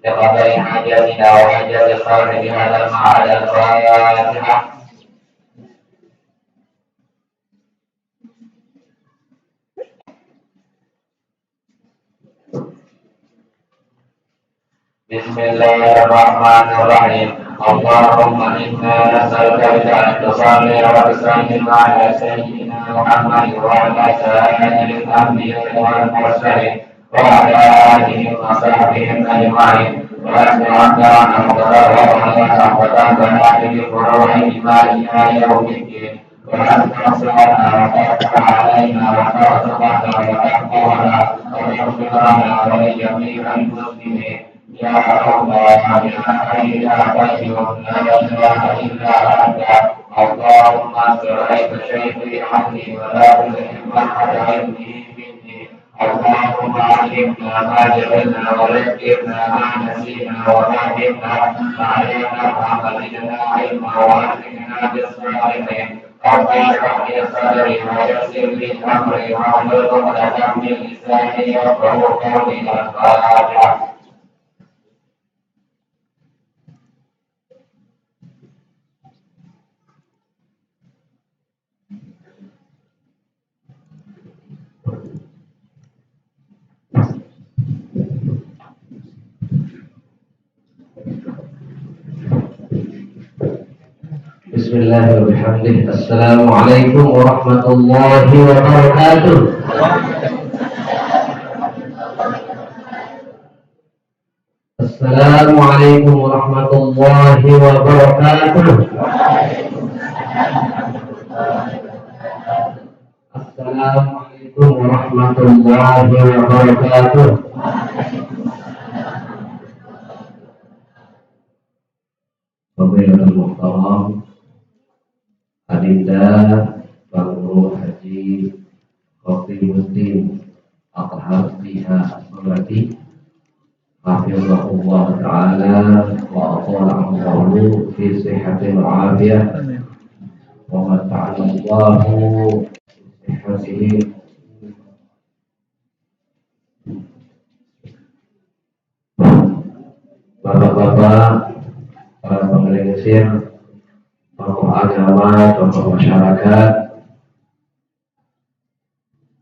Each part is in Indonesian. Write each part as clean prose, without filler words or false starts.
لقضاء حاجاتنا وحاجات صاحب هذا المعهد الفاتحة. بسم الله الرحمن الرحيم. اللهم إنا نسألك بأن تصلي وتسلم على سيدنا محمد وعلى سائر الأنبياء والمرسلين وعلى آله وصحبه أجمعين. وأسألك أن تتوفنا وتنفعنا بفروع إيماننا يوم الدين. وأن تصلنا وتفتح علينا وترزقنا وتحفظنا وتغفر لنا ولجميع المسلمين. يا الله يا حي يا قيوم لا اله الا انت. اللهم سرعت شيخي عني ولا تلهم احد علمه مني. اللهم علمنا ما جهلنا وذكرنا ما نسينا وفهمنا علينا وزدنا علما وألهمنا بالصالحين. رب اشرح لي صدري ويسر لي امري واحلل عقدة من لساني يفقهوا قولي. الفاتحة. Bismillah wa bihamdih. Assalamualaikum warahmatullahi wabarakatuh. Assalamualaikum warahmatullahi wabarakatuh. Assalamualaikum warahmatullahi wabarakatuh. Fadilatul Muhtaram Adinda Pak Guru Haji Khotibuddin Athhar Biha Asmati Hafizahullah Ta'ala wa atala fi sihhati wa afiyah wa mata'ala Allahu sihhatihi. Bapak-bapak, para pengelingsir, tokoh agama, tokoh masyarakat,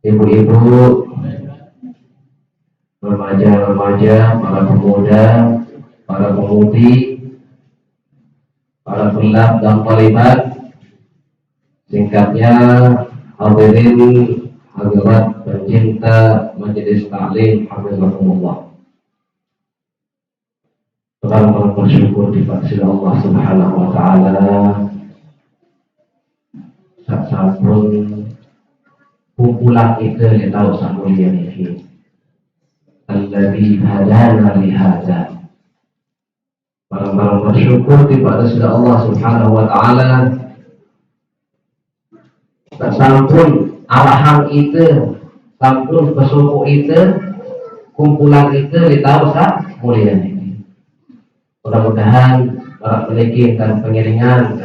ibu-ibu, remaja-remaja, para pemuda, para pemudi, para tulab dan thalibat, singkatnya hadirin hadirat pencinta majelis taklim hafizakumullah. Selamat bersyukur dipaksi Allah Subhanahu wa Ta'ala. Sampun kumpulan itu yang tahu samulia ini. Alladzi hadana li hadza. Barang-barang bersyukur dipaksi Allah Subhanahu wa Ta'ala. Sampun arahan itu, sampun pesuku itu, kumpulan itu yang tahu samulia ini. Mudah-mudahan para pendengar dan pengiringan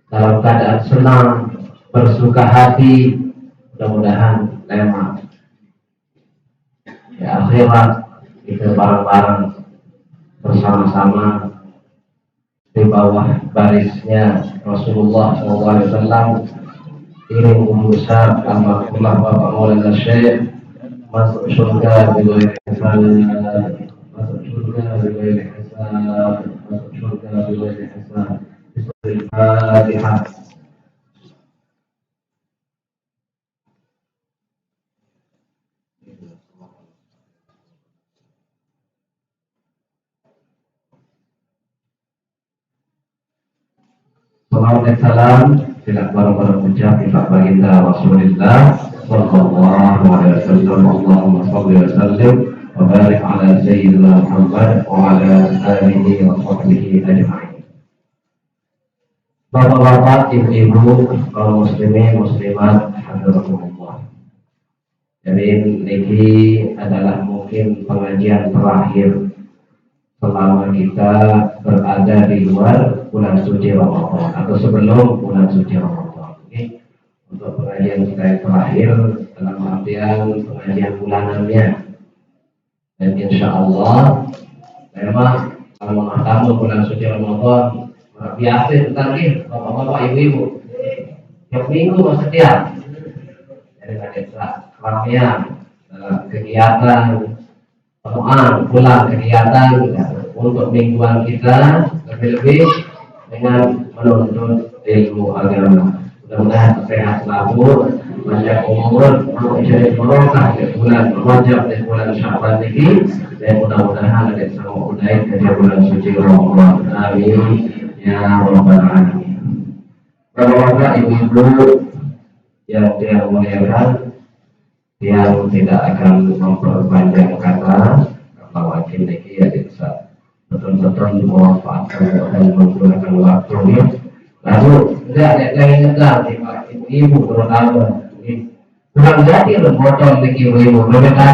dalam keadaan senang, bersuka hati, mudah-mudahan tema di akhirat kita bareng-bareng bersama-sama di bawah barisnya Rasulullah SAW Iring besar almarhumah Bapak Maulana Syekh masuk surga bila ihsan, masuk surga bila ihsan, masuk surga bila ihsan. Al-Fatihah. Salawat dan salam tidak baru-baru ucap kita baginda Rasulullah sallallahu alaihi wasallam. Allahumma shalli wa sallim wa barik ala sayyidina Muhammad wa ala alihi wa sahbihi ajma'in. Bapak-bapak, ibu-ibu, kaum muslimin, muslimat, hafizakumullah. Jadi ini adalah mungkin pengajian terakhir selama kita berada di luar bulan suci Ramadan atau sebelum bulan suci Ramadan. Ini untuk pengajian kita yang terakhir dalam artian pengajian bulanannya. Dan insya Allah memang kalau tamu bulan suci Ramadan biasa tadi bapak-bapak ibu-ibu tiap minggu setiap dari desa ramian kegiatan penuhan pulang kegiatan untuk mingguan kita lebih-lebih dengan menuntut ilmu agama. Mudah-mudahan sehat selalu, panjang umur, menjadi barokah di bulan Rajab dan bulan Sya'ban ini, dan mudah-mudahan ada sama udaik dari bulan suci Ramadan. Amin ya rabbal alamin. Bapak-bapak, ibu-ibu yang dia muliakan, yang tidak akan memperpanjang kata karena wakil lagi ya bisa betul-betul memanfaatkan dan menggunakan waktunya. Lalu tidak ada yang ngejar ibu-ibu terutama kurang jadi botol lagi ibu-ibu berbeda.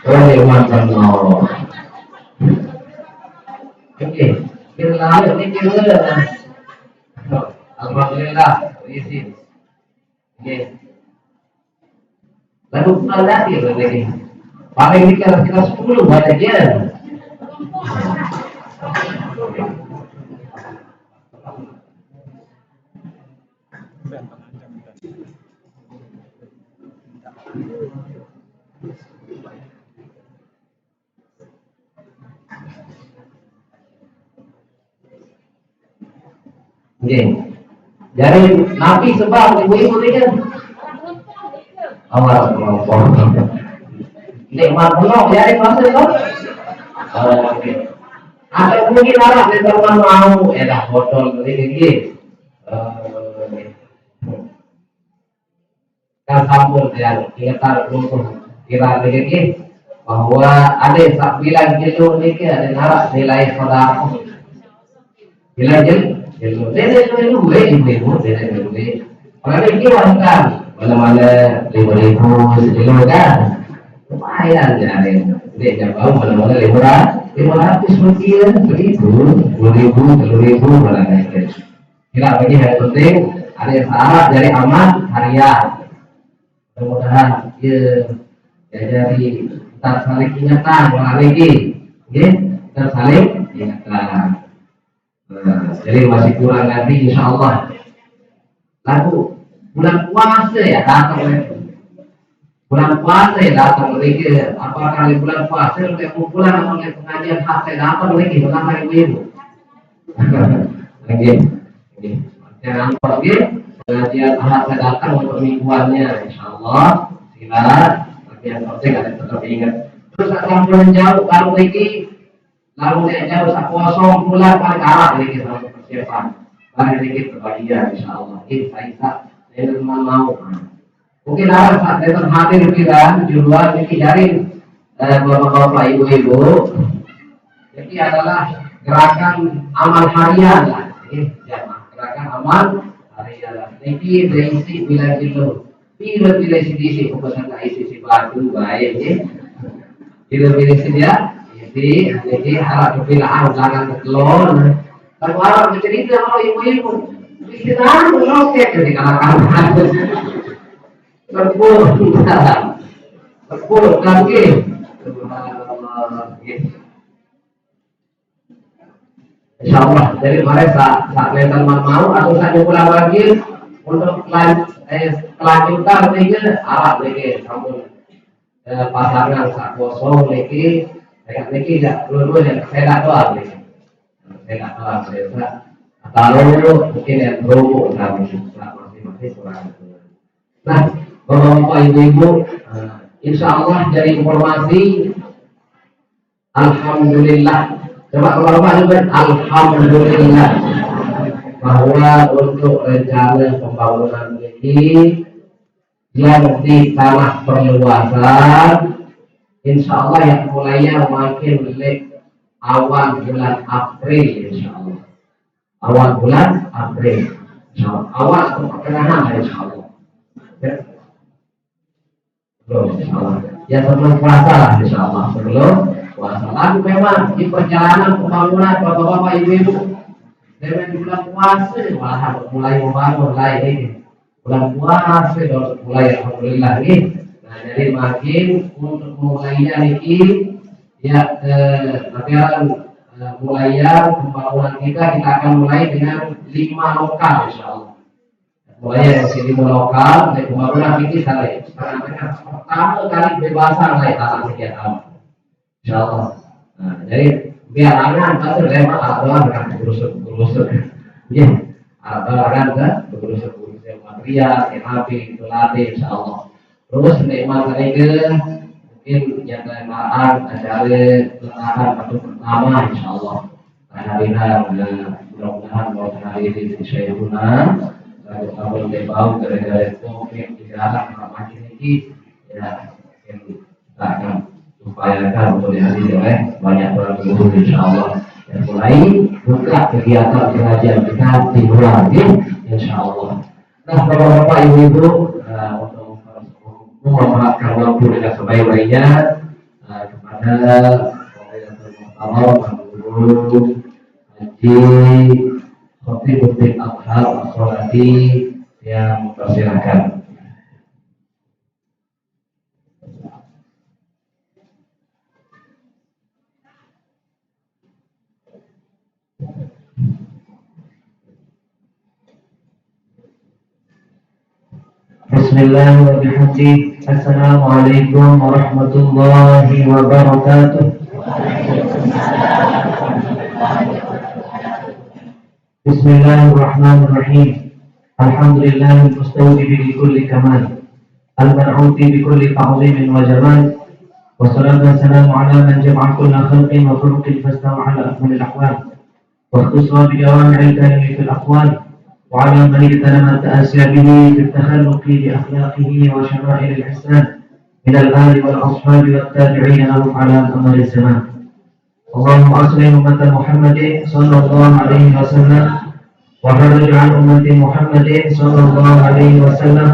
Oleh mantan mau oke kita ini kita alhamdulillah isi. Oke. Lalu pulang lagi lagi. Paling dikira 10 banyak dia. Oke. Jadi Nabi sebab ibu-ibu ini kan awal kelompok nikmat penuh jadi maksud kan oke. Atau mungkin arah di rumah mau dah botol ini kan sampul ya kita kira begini bahwa ada sak bilang kilo ni ke ada narak nilai sedekah bilang kilo itu ibu kalau ini wanita mana-mana 5.000 sekilo kan lumayan jadi dia jauh mana-mana 500 rupiah 1.000 2.000 3.000 mana kira begini yang penting ada yang salah dari aman harian mudah-mudahan ya dari kita saling ingatkan lagi kita saling ingatkan. Jadi masih kurang nanti insya Allah. Lalu bulan puasa ya datang bulan puasa ya datang lagi. Apakah di bulan puasa oleh kumpulan atau oleh pengajian hak saya datang lagi bersama ibu-ibu. Lagi. Jangan pergi pengajian hak saya datang untuk mingguannya insya Allah. Silat. Yang penting ada tetap ingat. Terus sampai jauh kalau lagi lalu dia jauh kosong bulan paling arah lagi sama persiapan paling sedikit kebahagiaan insyaallah ini saya teman mau mungkin ada saat teman hadir kita juruan dikijarin bapak-bapak ibu-ibu jadi adalah gerakan amal harian lah gerakan amal harian lah ini berisi bila bila isi pokoknya isi si batu baik bila dia jadi harap kepilaan jangan kekelon kalau harap bercerita sama ibu-ibu istirahat roket jadi kalah-kalah terpuluh lagi Insyaallah. Jadi mari sak kelihatan mau atau sak pulang lagi untuk kelanjutan niki arah niki sampun pasangan sak kosong niki kayak niki tidak dulu yang saya doang niki. Saya doang saya kalau mungkin yang perlu masing-masing kurang. Nah, Bapak-bapak, Ibu-ibu, insya Allah dari informasi, alhamdulillah. Coba Bapak-bapak juga, alhamdulillah bahwa untuk rencana pembangunan ini yang di tanah perluasan, insya Allah yang mulainya makin awal bulan April, insya Allah. Awal bulan April, insya Allah. Awal atau pertengahan, insya Allah. Belum, insya Allah. Ya sebelum puasa lah, insya Allah. Sebelum puasa. Tapi memang di perjalanan pembangunan bapak-bapak ibu-ibu dengan bulan puasa malah mulai membangun lagi ini. Bulan puasa mulai alhamdulillah ini. Nah jadi makin untuk mulainya ini ya latihan mulainya pembangunan kita akan mulai dengan 5 lokal insya Allah. Mulai dari 5 lokal dari pembangunan ini saya pertama kali bebasan lah tanah sekian tahun insya Allah. Nah, jadi biar angan tapi lema adalah dengan berusuk ya adalah kan berusuk material api latih insya Allah. Terus nikmat mereka mungkin yang kendaraan ada letahan atau pertama insya Allah hari mudah-mudahan mau hari ini saya guna dari tahun bau gara-gara COVID dilarang makin ini ya yang kita akan upayakan untuk dihadiri oleh banyak orang guru insya Allah dan mulai buka kegiatan pengajian kita di bulan ini insya Allah. Nah bapak-bapak ibu-ibu untuk memanfaatkan waktu dengan sebaik-baiknya kepada Allah guru Haji Khotibul Athar As-Solati yang mempersilahkan. Bismillahirrahmanirrahim. Assalamualaikum warahmatullahi wabarakatuh. Bismillahirrahmanirrahim. Alhamdulillahil mustawjib bi kulli kamal. Al-mar'uti bi kulli ta'zimin wa jamal. Wassalatu wassalamu ala man jama'a kulla khalqin wa khuluqin fastawa ala akmalil ahwal. Wa ikhtasara bi jawami'il kalimi fil aqwal. وعلى من اجتنب تأسى به بالتخلق بأخلاقه وشمائل الإحسان من الآل والأصحاب والتابعين لهم على أمر الزمان. اللهم أصلح أمة محمد صلى الله عليه وسلم وفرج عن أمة محمد صلى الله عليه وسلم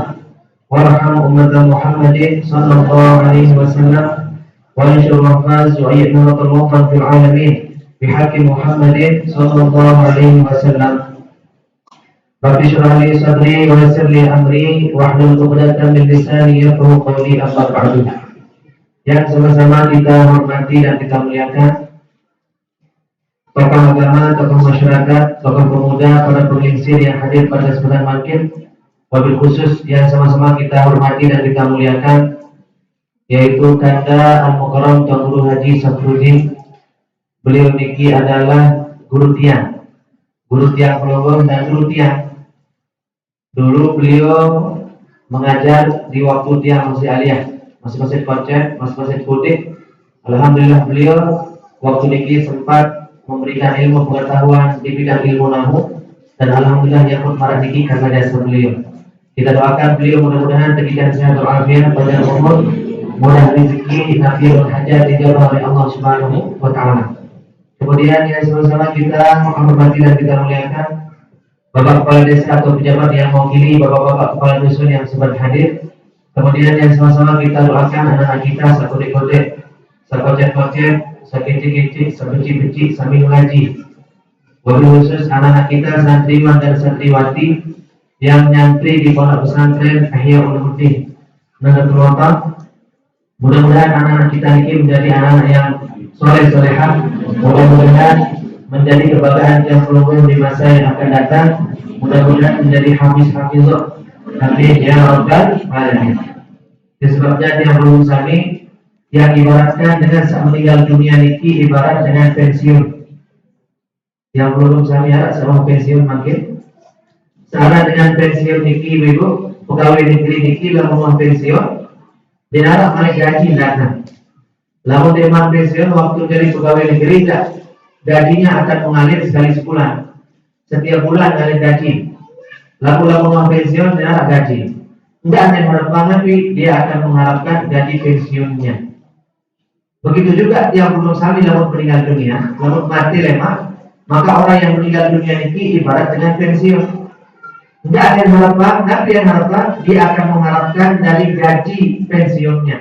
وارحم أمة محمد صلى الله عليه وسلم وانشر رحمة وأيد نور الوطن في العالمين بحق محمد صلى الله عليه وسلم. Rabbi shrah li sadri wa yassir li amri wahlul 'uqdatam min lisani yafqahu qawli amma ba'du. Yang sama-sama kita hormati dan kita muliakan tokoh agama, tokoh masyarakat, tokoh pemuda, para penginsir yang hadir pada kesempatan makin, wabil khusus yang sama-sama kita hormati dan kita muliakan yaitu Kanda Al-Mukarram Tuan Guru Haji Safruddin. Beliau niki adalah guru tiang pelowong dan guru tiang. Dulu beliau mengajar di waktu tiang masih aliyah, masih konsep, masih kudik. Alhamdulillah beliau waktu niki sempat memberikan ilmu pengetahuan di bidang ilmu nahu dan alhamdulillah ya pun para niki karena dasar beliau. Kita doakan beliau mudah-mudahan diberikan sehat walafiat pada umur, mudah rezeki, nafiul hajat dijauhkan oleh Allah Subhanahu wa taala. Kemudian yang sama-sama kita menghormati dan kita muliakan Bapak Kepala Desa atau pejabat yang mewakili Bapak-bapak Kepala Dusun yang sempat hadir. Kemudian yang sama-sama kita doakan anak-anak kita sakodik-kodik, sakocek-kocek, sakecik-kecik, sabeci-beci, sambil mengaji. Wabil khusus anak-anak kita santriwan dan santriwati yang nyantri di pondok pesantren Ihya Ulumuddin Nahdlatul Ulama. Mudah-mudahan anak-anak kita ini menjadi anak-anak yang soleh-solehah. Mudah-mudahan menjadi kebanggaan yang pelunggung di masa yang akan datang. Mudah-mudahan menjadi hafiz-hafizah amin ya rabbal alamin. Sebabnya yang belum sami yang ibaratkan dengan saat meninggal dunia niki ibarat dengan pensiun. Yang belum sami harap sama pensiun makin sama dengan pensiun niki ibu pegawai negeri niki lamun pensiun dan harap naik gaji datang. Lamun demam pensiun waktu jadi pegawai negeri gajinya akan mengalir sekali sebulan. Setiap bulan ngalir gaji. Lamun pensiun dan harap gaji. Enggak ada yang harapkan tapi dia akan mengharapkan gaji pensiunnya. Begitu juga yang belum sami lamun meninggal dunia, lamun mati lemah, maka orang yang meninggal dunia ini ibarat dengan pensiun. Enggak ada yang harapkan, tapi yang harapkan dia akan mengharapkan dari gaji pensiunnya,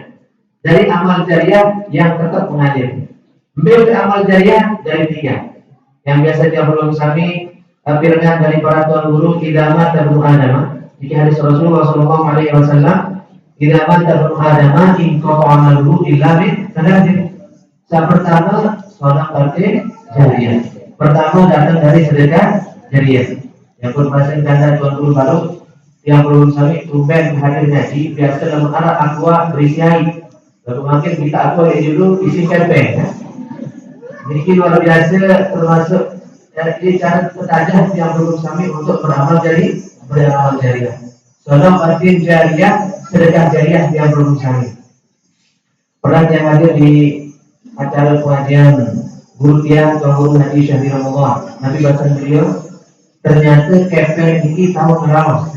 dari amal jariah yang tetap mengalir. Ambil amal jariah dari 3. Yang biasa dia belum sami pilihkan dari para tuan guru idama dan Adam. Jika hadis Rasulullah Sallallahu Alaihi Wasallam, "Idza mata ibnu Adam in qata'a amaluhu illa min thalathin." Yang pertama, sedekah jariah. Pertama datang dari sedekah jariah. Yang bermaksud kata tuan guru baru yang belum sami tumben hadir ngaji biasa dalam arah aqua berisi air. Lalu makin kita aqua yang dulu isi pempek. Ini luar biasa termasuk dari cara petajam yang belum sami untuk beramal jariah. Sedekah jariah, sedekah jariah yang belum sami. Pernah yang hadir di acara pengajian guru dia guru Nabi Syahri Rasulullah, Nabi bahasa beliau ternyata kepeng ini tahun rawas.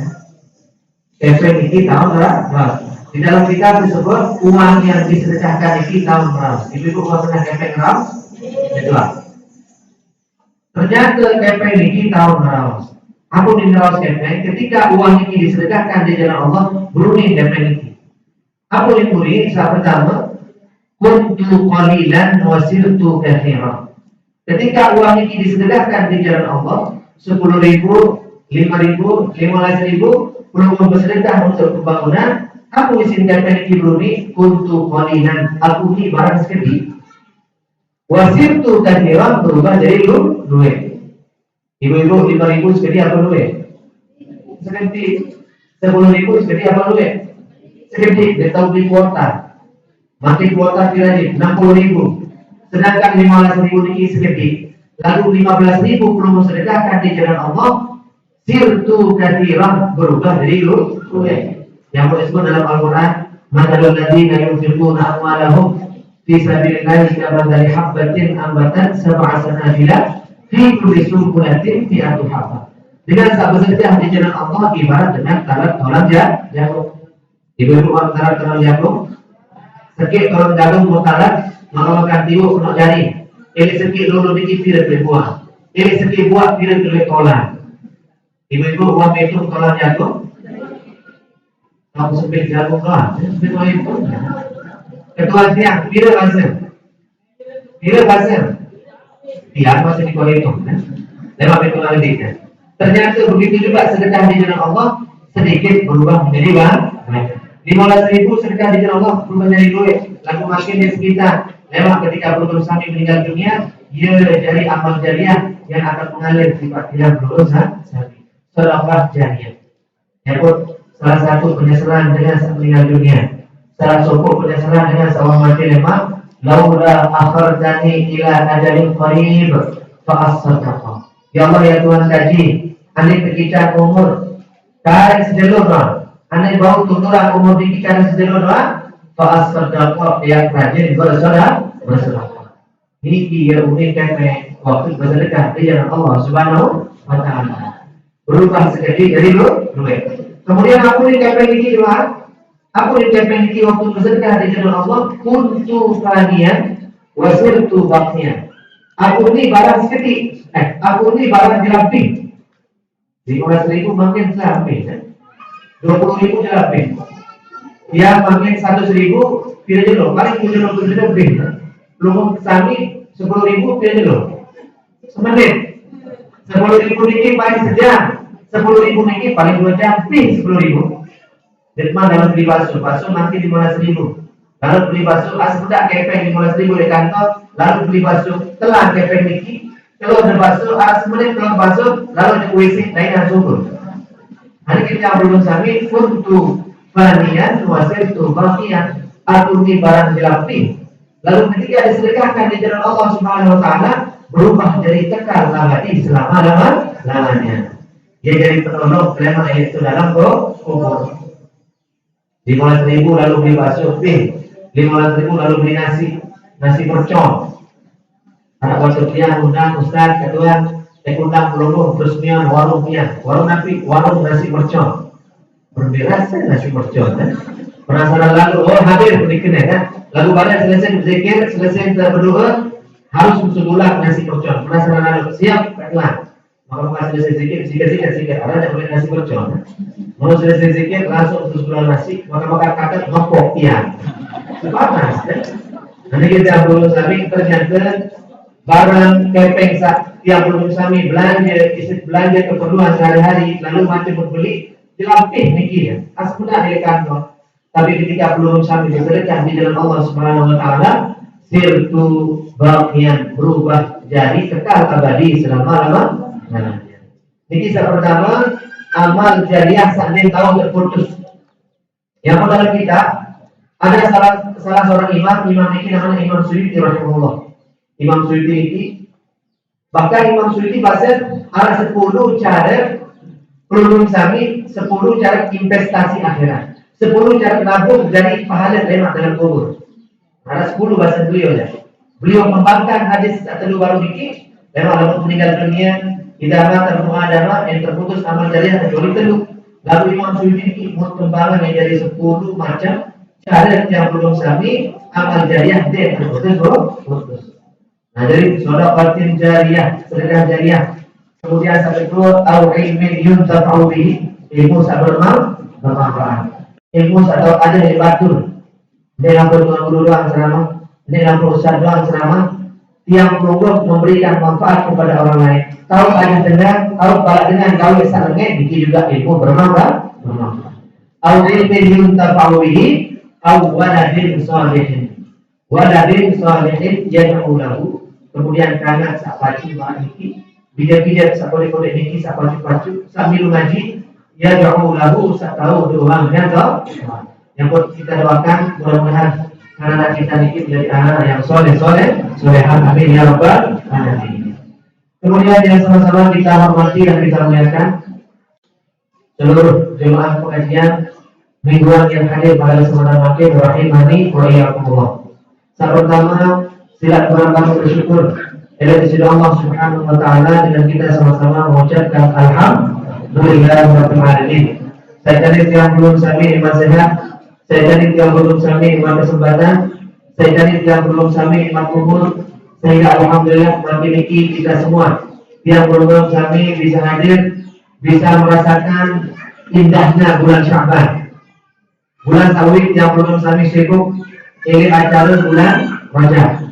Kepeng ini tahun rawas. Di dalam kitab disebut uang yang disedekahkan ini tahun rawas. Ibu kalau pernah kepeng rawas, itulah. Ternyata kepeng ini tahun rawas. Aku rawas kepeng ketika uang ini disedekahkan di jalan Allah beruning kepeng ini. Aku dipuri saat pertama kuntu qalilan wa sirtu katsiran. Ketika uang ini disedekahkan di jalan Allah 10.000, 5.000, 15.000 belum bersedekah untuk pembangunan, aku izinkan pergi beruni kuntu qalilan, aku ini barang sedikit. Wa sirtu katsiran berubah jadi duit. Ibu-ibu 5.000 sekali apa duit? Sekali 10.000 sekali apa duit? Sekali dia tahu beli kuota. Mati kuota lagi 60.000. Sedangkan 15.000 ini sekali. Lalu 15.000 belum sedekahkan di jalan Allah. Sirtu katsiran berubah jadi duit. Yang disebut dalam Al-Quran, "Mathalul ladzina yunfiquna amwalahum fi sabilillahi kamathali habbatin ambatat sab'a sanabila fi kulli sunbulatin mi'atu habba." Dengan saat bersedekah di jalan Allah ibarat dengan talat jagung. Ibu-ibu talat jagung, sekit kalau jagung mau talat, maka makan tiwuk kena jari. Ini sekit dulu dikit pilih buah. Ini sekit buah pilih tolak. Ibu-ibu uang itu tolak jagung. Kamu sepil jagung lah. Sepil itu. Ketua siang, pilih pasir. Biar masih dihitung. Lewat itu lagi. Ternyata begitu juga sedekah di jalan Allah sedikit berubah menjadi banyak. 15.000 sedekah di jalan Allah berubah menjadi duit. Lalu makin di sekitar lewat ketika belum sami meninggal dunia, dia dari amal jariah yang akan mengalir sifat tidak belum sami. Sedekah jariah. Yaitu salah satu penyesalan dengan meninggal dunia. Salah satu penyesalan dengan seorang mati lemah. Laula akhartani ila ajalin qarib fa as-sadaqah. Ya Allah ya Tuhan kaji, ane ketika umur karek sedelur doang, ane bau tuturan umur di karek sedelur doang, fa as-sadaqah yang rajin bersedekah. Ini dia unikkan waktu bersedekah di jalan Allah Subhanahu wa taala. Berubah sekali jadi duit. Kemudian aku dikepeng iki doang. Aku dikepeng iki waktu bersedekah di jalan Allah kuntu fanian wa sirtu baqiyan. Aku ini barang sedikit. Aku ini barang jelapin. 15.000 makin selapin. 20.000 jelapin. Ya makin 100.000 pilih jelo. Paling pilih jelo lebih. Belum sami 10.000 pilih jelo. Semenit. 10.000 ini paling sejam. 10.000 ini paling 2 jam. Pilih 10.000. Ditman dalam beli bakso nanti 15.000. Lalu beli bakso asal tak kepeng 15.000 di kantor. Lalu beli bakso telah kepeng niki Kalau ada bakso, semenit kalau bakso, lalu ada WC, lain subur. Hari kita belum sami untuk fanian, wasir itu bagian atau di barang dilapi. Lalu ketika disedekahkan di jalan Allah Subhanahu Wa Taala berubah dari kekal abadi selama-lamanya. Dia jadi penolong selama itu dalam kubur. 15.000 lalu beli bakso, 15.000 lalu beli nasi mercon. Anak bakso dia undang ustaz, ketua, undang peluru, terus dia warung nasi mercon. Berbeda nasi mercon. Penasaran lalu, hadir berikutnya kan? Lalu pada selesai berzikir, selesai berdoa, harus sebulan nasi mercon. Penasaran lalu, siap ketua. Maka selesai zikir, ada boleh nasi mercon. Mau selesai zikir langsung sebulan nasi, maka kakak ngopok ya. Panas kan? Nanti kita belum sami ternyata barang kepeng yang belum sami belanja keperluan sehari-hari lalu macam berbeli dilapih niki ya. Asmuna di kantor. Tapi ketika belum sami bersedekah di jalan Allah Subhanahu Wa Taala, sirtu bagian berubah jadi kekal abadi selama-lamanya. Niki pertama amal jariah saat tahun terputus. Yang pertama kita ada salah seorang imam ini namanya Imam Suyuti rahimahullah. Imam Suyuti ini bahkan Imam Suyuti bahasa ada 10 cara pelulung sami, 10 cara investasi akhirat, 10 cara nabung jadi pahala lemak dalam kubur. Ada 10 bahasa beliau ya. Beliau membangkan hadis atau baru dikit memang dalam meninggal dunia tidak ada adama yang terputus amal jariah kecuali teluk. Lalu Imam Suyuti ini mengembangkan yang jadi 10 macam cara yang belum sami amal jariah dia terputus. Nah, jadi sedekah jariah, sedekah jariah. Kemudian sampai itu au ilmin yuntafa'u bihi, ilmu bermanfaat. Ilmu atau ada di batur. Dengan guru doang ceramah, dengan ustaz doang ceramah, yang perlu memberikan manfaat kepada orang lain. Tahu ada dengar, tahu pada dengan kau bisa lengket, bikin juga ilmu bermanfaat. Au ilmin yuntafa'u bihi, au waladin shalihin. Waladin shalihin yad'u lahu. Kemudian karena sapaci niki, bijak-bijak sapode-pode niki sapacu-pacu sambil ngaji, ya jauh lahu tahu doangnya toh. Yang buat kita doakan mudah-mudahan anak kita niki menjadi anak yang solehan, amin ya rabbal alamin. Kemudian yang sama-sama kita hormati dan kita muliakan seluruh jemaah pengajian mingguan yang hadir pada kesempatan makin rahimani wa iyyakumullah. Pertama silaturahmi bersyukur kepada Allah Subhanahu Wa Taala dengan kita sama-sama mengucapkan alhamdulillahirabbil alamin. Saya cari yang belum sami iman sehat, saya cari yang belum sami iman kesempatan, saya cari yang belum sami iman kubur, sehingga alhamdulillah memiliki kita semua yang belum sami bisa hadir, bisa merasakan indahnya bulan Sya'ban. Bulan Tauhid yang belum sami sibuk ini acara bulan Rajab.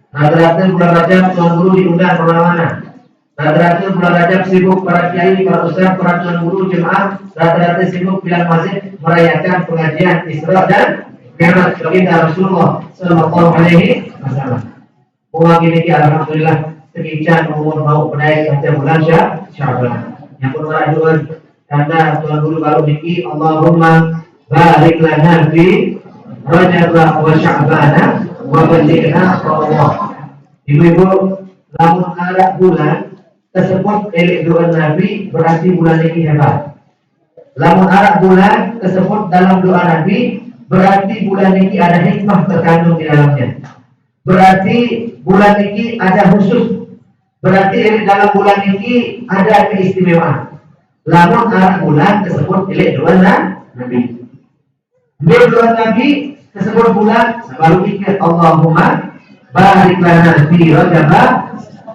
Rata-rata bulan Rajab tuan guru diundang kemana-mana. Rata-rata bulan Rajab sibuk para kiai, para ustaz, para tuan guru jemaah. Rata-rata sibuk bilang masjid merayakan pengajian Isra dan Mi'raj baginda Rasulullah Sallallahu Alaihi Wasallam. Umat ini alhamdulillah sekian umur mau menaik sampai bulan Sya'ban. Yang kedua doa karena tuan guru baru niki Allahumma barik lana fi Rajab wa Sya'ban wa balighna Allah. Ibu-ibu, namun arah bulan tersebut elik doa Nabi berarti bulan ini hebat. Namun arah bulan tersebut dalam doa Nabi berarti bulan ini ada hikmah terkandung di dalamnya. Berarti bulan ini ada khusus. Berarti dalam bulan ini ada keistimewaan. Namun arah bulan tersebut elik doa Nabi. Doa Nabi tersebut bulan baru pikir Allahumma barik lana fi Rajab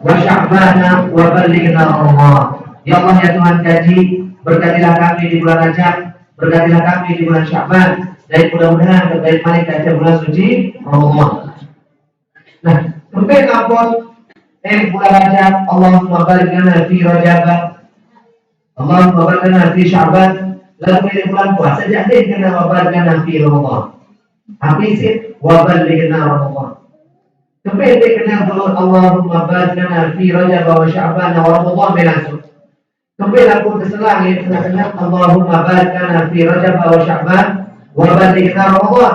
wa Sya'ban wa balighna Allah. Ya Allah ya Tuhan kaji, berkatilah kami di bulan Rajab, berkatilah kami di bulan Sya'ban, dan mudah-mudahan terbaik mereka bulan suci Allah. Nah, sampai kapan bulan Rajab, Allahumma barik lana fi Rajab, Allahumma barik lana fi Sya'ban, lalu di bulan puasa jadi kena barik lana fi Ramadan. Hafisin wa balighna Ramadan. Sampai dia kena doa Allahumma barik lana fi Rajab wa Sya'ban wa Ramadan berlangsung. Sampai aku terselang yang tengah-tengah Allahumma barik lana fi Rajab wa Sya'ban wa balighna Ramadan.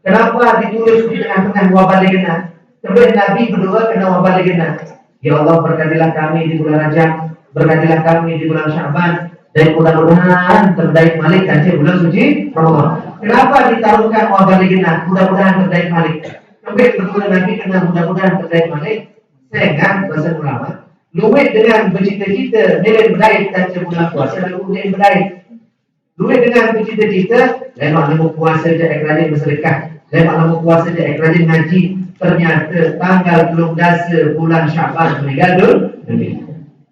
Kenapa ditulis di tengah-tengah wa balighna? Sampai Nabi berdoa kena wa balighna. Ya Allah berkatilah kami di bulan Rajab, berkatilah kami di bulan Sya'ban, dan mudah-mudahan terbaik Malik dan bulan suci Ramadan. Kenapa ditaruhkan wa balighna? Mudah-mudahan terbaik Malik. Sampai berdoa Nabi kena mudah-mudahan terbaik Malik. Saya ingat bahasa ulama, luwih dengan bercita-cita nilai berbaik dan bulan puasa lalu nilai berbaik. Luwih dengan bercita-cita, lemak lemu puasa je rajin bersedekah, lemak lemu puasa je rajin ngaji. Ternyata tanggal 12 bulan Sya'ban meninggal dunia.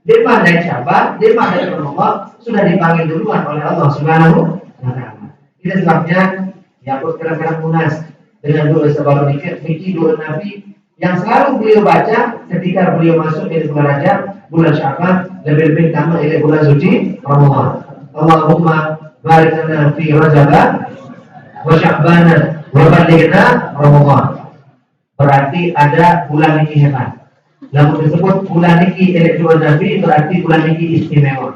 Demam dari Sya'ban, demam dari Ramadan sudah dipanggil duluan oleh Allah Subhanahu wa Ta'ala. Itu sebabnya ya kadang-kadang munas dengan doa sebab niki doa Nabi yang selalu beliau baca ketika beliau masuk ke bulan Rajab, bulan Sya'ban, lebih-lebih tambah ini bulan suci Ramadan. Allahumma barik lana fi Rajab wa Sya'ban wa balighna Ramadan. Berarti ada bulan ini hebat. Lalu disebut bulan ini elektronik Nabi berarti bulan ini istimewa.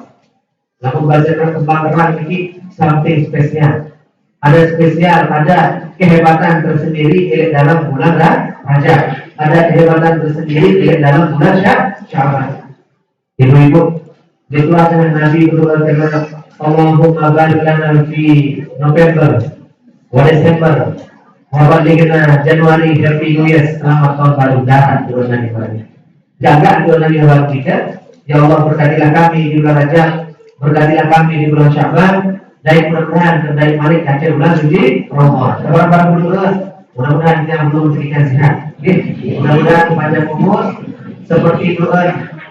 Lalu bacakan kebanggaan ini something spesial. Ada spesial, ada kehebatan tersendiri dalam bulan Rajab. Ada kehebatan tersendiri dalam bulan Sya'ban. Ibu-ibu, dituakan Nabi berdoa kepada Allahumma barik lana fi November wa Desember wa balighna Januari, Happy New Year, selamat tahun baru. Darat doa Nabi baru. Jaga doa Nabi baru kita. Ya Allah berkatilah kami di bulan Rajab, berkatilah kami di bulan Sya'ban, dan mudah-mudahan terbaik Malik kaca bulan suci Ramadan. Sabar-sabar berdoa. Mudah-mudahan kita belum memberikan sehat. Mudah-mudahan panjang umur seperti doa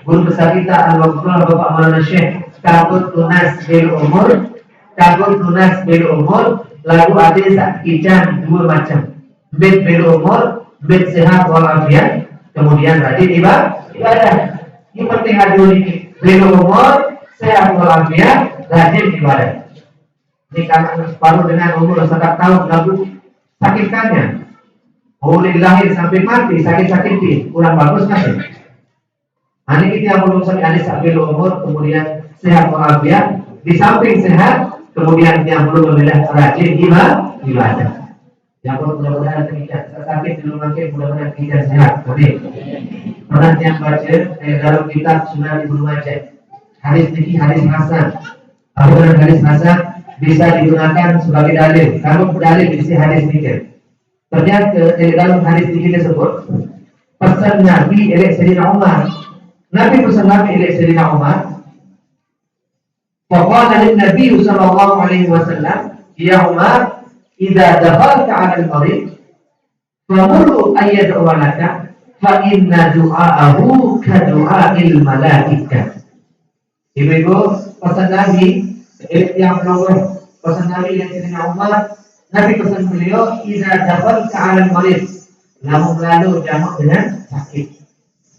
guru besar kita Al-Waqfullah Bapak Maulana Syekh, kabut tunas bil umur, kabut tunas bil umur. Lalu ada sakitan dua macam, bed bil umur, bed sehat walafiat, kemudian rajin ibadah. Ini penting hadul ini, bil umur, sehat walafiat, rajin ibadah. Ini karena separuh dengan umur 1 tahun lalu sakitkannya. Mulai lahir sampai mati sakit-sakit kurang bagus kan? Ini kita yang belum sakit ada sampai umur, kemudian sehat walafiat, di samping sehat, kemudian yang belum memilah rajin ibadah. Yang belum mudah-mudahan tidak sakit belum makin mudah-mudahan tidak sehat. Amin. Pernah yang baca dalam kitab Sunan Ibnu Majah, hadis ini hadis hasan. Apabila hadis hasan bisa digunakan sebagai dalil. Kalau dalil isi hadis ini, ternyata dalam hadis ini disebut pesan Nabi oleh Sayyidina Umar. Nabi pesan Nabi oleh Sayyidina Umar. Faqala lin-Nabi sallallahu alaihi wasallam, ya Umar, idza dakhalta 'ala al-marid famurhu ayyad'u laka fa inna du'aahu ka du'ail malaikah. Ibu-ibu, pesan Nabi yang nomor pesan Nabi yang Sayyidina Umar, Nabi pesan beliau, idza dakhalta 'ala al-marid, lalu jamak dengan sakit.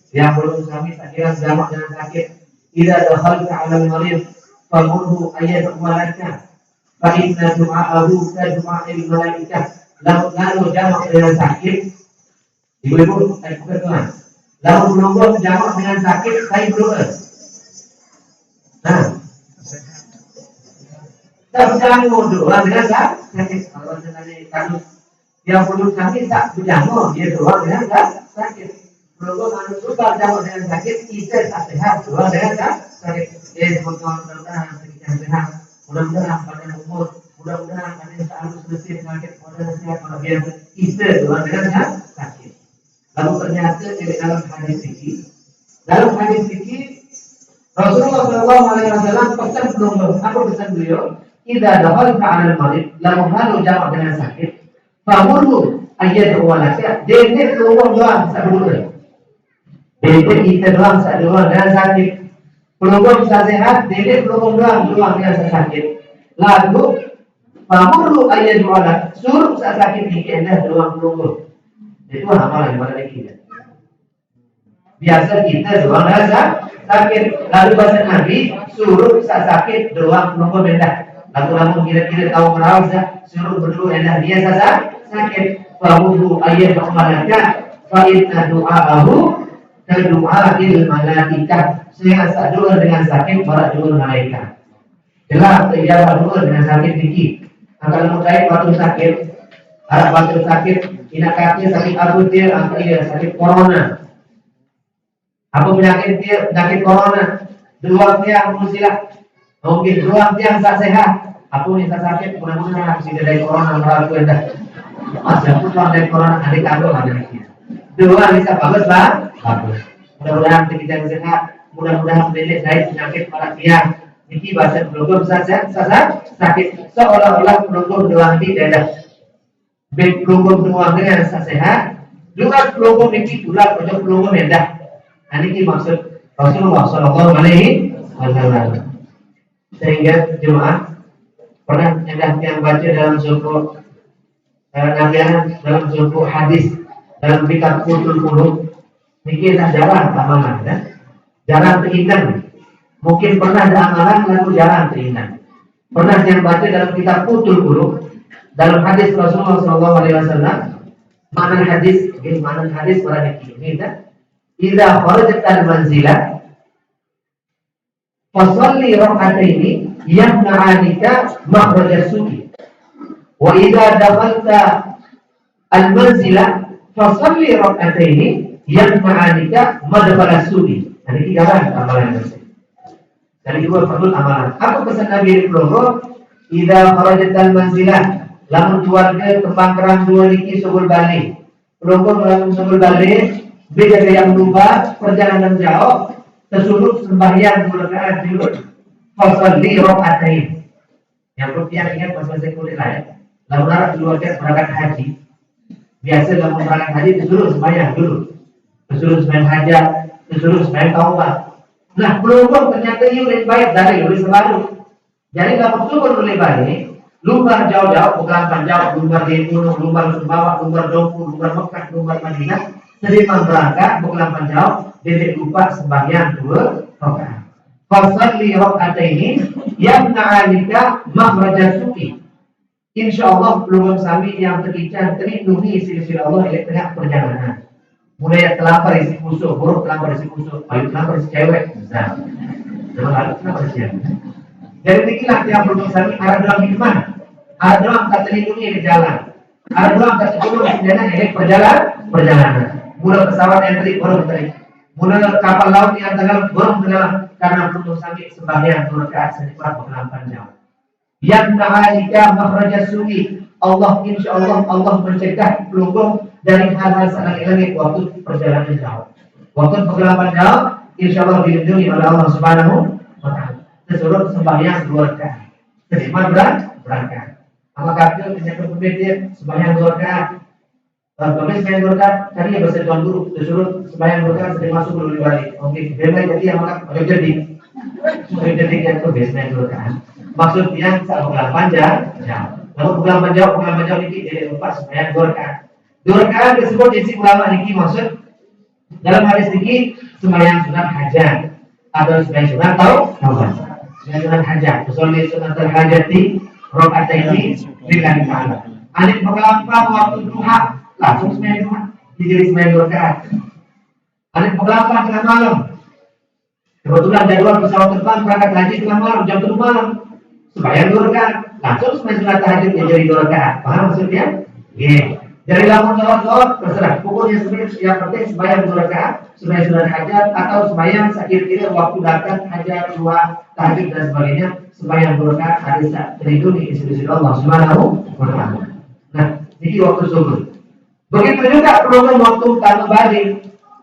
Yang belum kami tak kira jamak dengan sakit. Idza dakhalta 'ala al-marid famurhu ayyad'u laka fa inna du'aahu ka du'ail malaikah. Lalu jamak dengan sakit. Ibu-ibu, saya bukan. Lalu belum jamak dengan sakit, saya berdoa. Nah, jangan doa dengan sakit. Kalau dengan yang belum sakit tak berjamak, dia doa dengan sakit. Kalau manusia suka jamak dengan sakit, kita tak sehat doa dengan sakit. Mudah-mudahan kita sehat, mudah-mudahan pada umur, mudah-mudahan pada selalu selesai sakit, mudah-mudahan sehat bahagia kita doa dengan sakit. Lalu ternyata dalam hadis ini, Rasulullah SAW pesan apa pesan beliau? Idza dakhalta 'ala al-marid, lalu jamak dengan sakit, famurhu ayyad'u laka, dia keluar doang sak dulu. Dia kita doang sak doang dengan sakit. Peluang bisa sehat, dia peluang doang dengan sakit. Lalu famurhu ayyad'u laka, suruh sak sakit ini anda doang peluang. Itu amalan ibadah kita. Biasa kita doang rasa sakit. Lalu bahasa Nabi suruh sak sakit doang peluang benda. Lalu kira-kira tahu merawat suruh berdoa enak dia saja sakit. Fahudu ayat malaikat fa inna du'aahu kadu'ail malaikah. Sehingga sak doa dengan sakit para doa malaikat. Jelas ijabah doa dengan sakit dikit. Kalau terkait batu sakit, harap batu sakit, inakatnya sakit akut dia, sakit corona. Apa penyakit dia? Penyakit corona. Dua tiang musilah. Mungkin dua tiang tak sehat. Aku ni tak sakit, mudah-mudahan aku dari corona meratu dah. Masa pun dari corona adik aku ada lagi. Dua bisa bagus lah, bagus. Mudah-mudahan kita sehat. Mudah-mudahan pendek dari penyakit para tiang. Ini bahasa pelunggung sakit seolah-olah pelunggung doang di dada. Baik pelunggung doang dengan sehat. Dua pelunggung ini dua pelunggung mendah. Ini maksud Rasulullah Sallallahu Alaihi Wasallam. Sehingga jemaah pernah yang baca dalam suku nabiana, dalam suku hadis, dalam kitab Futhul Qulub, ini dah jarang amalan, ya? Jarang teringat. Mungkin pernah ada amalan lalu jarang teringat. Pernah yang baca dalam kitab Futhul Qulub, dalam hadis Rasulullah Sallallahu Alaihi Wasallam, mana hadis pada ini, kan? Idza kharajta al-manzila fasalli rak'ataini yamna'anika makhraj as-su'i wa idza dakhalta al-manzila fasalli rak'ataini yamna'anika madkhal as-su'i. Ini tiga amalan ini. Dari dua perlu amalan. Apa pesan Nabi di Pulau? Idza kharajta al-manzila, lamun keluarga kembang kerang dua niki subul balik. Pulau lamun subul balik beda yang lupa perjalanan jauh tersuruh sembahyang 2 rakaat dulu fasalli rak'atain. Yang rupiah ingat pas saya kuliah lain lalu arah keluarga berangkat haji biasa lalu berangkat haji tersuruh sembahyang dulu, tersuruh sembahyang hajat, tersuruh sembahyang taubat. Nah belum ternyata ini lebih baik dari lebih selalu. Jadi kalau suruh lebih baik lumbar jauh-jauh bukan jauh, lumbar di gunung, lumbar Sumbawa, lumbar Dompu, lumbar Mekah, lumbar Madinah. Terima berangkat bukan jauh, jadi lupa sembahyang 2 rakaat. Fasalli rak'ataini yamna'alika makhraj as-su'i. Insyaallah peluang sami yang terkican terlindungi sisi Allah di tengah perjalanan. Mulai terlampar isi musuh, buruk terlampar isi musuh, baik terlampar isi cewek. Nah, terlalu terlampar isi cewek. Jadi inilah yang peluang sami arah dalam hikmah. Arah dalam tak terlindungi di jalan. Arah dalam tak terlindungi di perjalanan. Mula pesawat yang terik, mula kapal laut yang tenggelam, karena penuh sakit sembahyang 2 rakaat setiap berkelampan jauh. Yang na'alika makhraj as-su'i, Allah insyaallah Allah mencegah pelunggung dari hal-hal sangat waktu perjalanan jauh. Waktu berkelampan jauh, insyaallah dilindungi oleh Allah Subhanahu wa Ta'ala. Sesuruh sembahyang 2 rakaat. Terima berangkat. Apakah itu penyakit berbeda sembahyang 2 rakaat? Tapi sembahyang 2 rakaat tadi bahasa tuan guru disuruh sembahyang 2 rakaat sering masuk dulu balik. Oke, bebas jadi yang makan agak jadi yang itu sembahyang 2 rakaat. Maksudnya saat bulan panjang, lalu bulan panjang ini jadi lupa sembahyang 2 rakaat. 2 rakaat disebut isi ulama niki maksud dalam hadis niki sembahyang sunat hajat atau sembahyang sunat taubat. Sembahyang sunat hajat, usolli sunatul hajati raka'ataini lillahi ta'ala. Anik berkelapan waktu duha langsung sembahyang duha jadi sembahyang 2 rakaat. Anik berkelapan tengah malam. Kebetulan jadwal pesawat terbang berangkat haji tengah malam jam 7 malam. Sembahyang 2 rakaat langsung sembahyang sunat tahajud jadi 2 rakaat. Paham maksudnya? Iya. Dari lamun sholat terserah. Pokoknya sebenarnya yang penting sembahyang 2 rakaat, sembahyang sunat hajat atau sembahyang sekira-kira waktu datang hajat, dua tahajud dan sebagainya. Sembahyang 2 rakaat hadis terlindungi institusi Allah Subhanahu wa Ta'ala. Nah, ini waktu subuh. Begitu juga program waktu utama balik.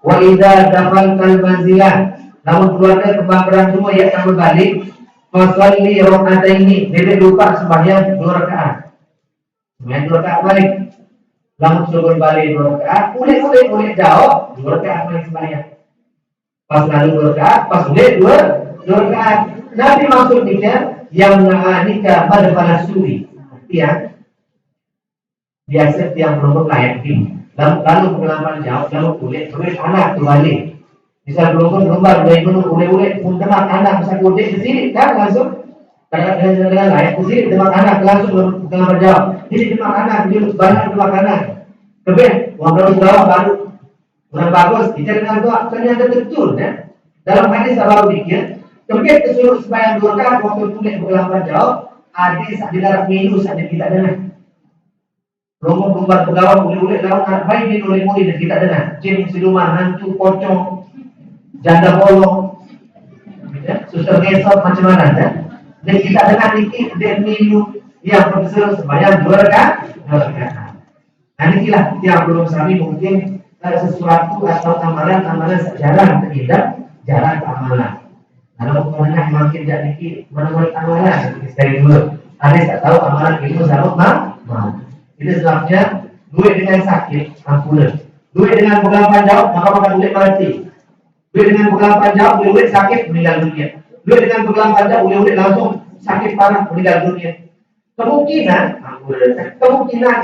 Wa idza dakhaltal manzilah, namun keluarga kebakaran semua ya kamu balik. Fasalli raka'ataini, jadi lupa sembahyang 2 rakaat. Sembahyang 2 rakaat balik. Lamun subuh balik 2 rakaat, boleh jauh 2 rakaat balik sembahyang. Pas lalu 2 rakaat, pas boleh 2 rakaat. Nabi maksudnya yang na'anika madkhal as-su'i. Artinya biasa yang belum layak di lalu pengalaman jauh lalu boleh anak kembali misal belum lembar boleh pun teman anak bisa boleh ke sini kan langsung dengan layak ke sini teman anak langsung pengalaman jauh ini teman anak banyak teman anak kebet walau jauh baru kurang bagus, kita dengar doa ternyata betul kan? Dalam hadis Abu Bakar, kemudian disuruh sembahyang 2 rakaat waktu kulit berlambat jauh, ada saat dilarang minum saat kita dengar. Romo kembar pegawai boleh lawan anak bayi di oleh murid dan kita dengar. Jin, siluman, hantu, pocong, janda bolong, ya, suster ngesot macam mana kan? Dan kita dengar ini dan minum yang profesor sembahyang 2 rakaat. Nah inilah yang belum kami mungkin sesuatu atau amalan-amalan sejarah terhadap jalan amalan. Kalau menengah makin jadi menemukan amalan dari dulu. Ada tak tahu amalan itu sama mah. Itu sebabnya duit dengan sakit ampunan. Duit dengan pegang panjang maka makan duit mati. Duit dengan pegang panjang duit sakit meninggal dunia. Duit dengan pegang panjang duit langsung sakit parah meninggal dunia. Kemungkinan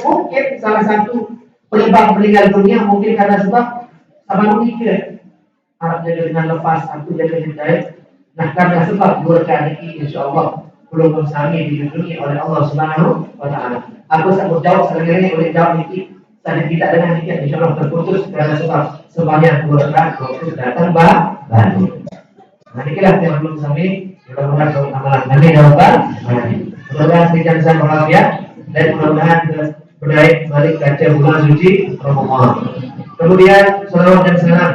mungkin salah satu penyebab meninggal dunia mungkin karena sebab sama mikir harap jaga dengan lepas aku jaga hidayah. Nah karena sebab 2 rakaat ini insyaallah belum bersami dilindungi oleh Allah Subhanahu wa taala. Aku tak jawab selagi oleh jawab ini tadi kita dengan ini insyaallah terputus karena sebab sembahyang 2 rakaat terus datang baru. Nah inilah yang belum kami mudah-mudahan kalau amalan nanti jawaban. Mudah-mudahan kita bisa berlafiat dan mudah-mudahan berbaik balik kaca bulan suci Ramadan. Kemudian salawat dan salam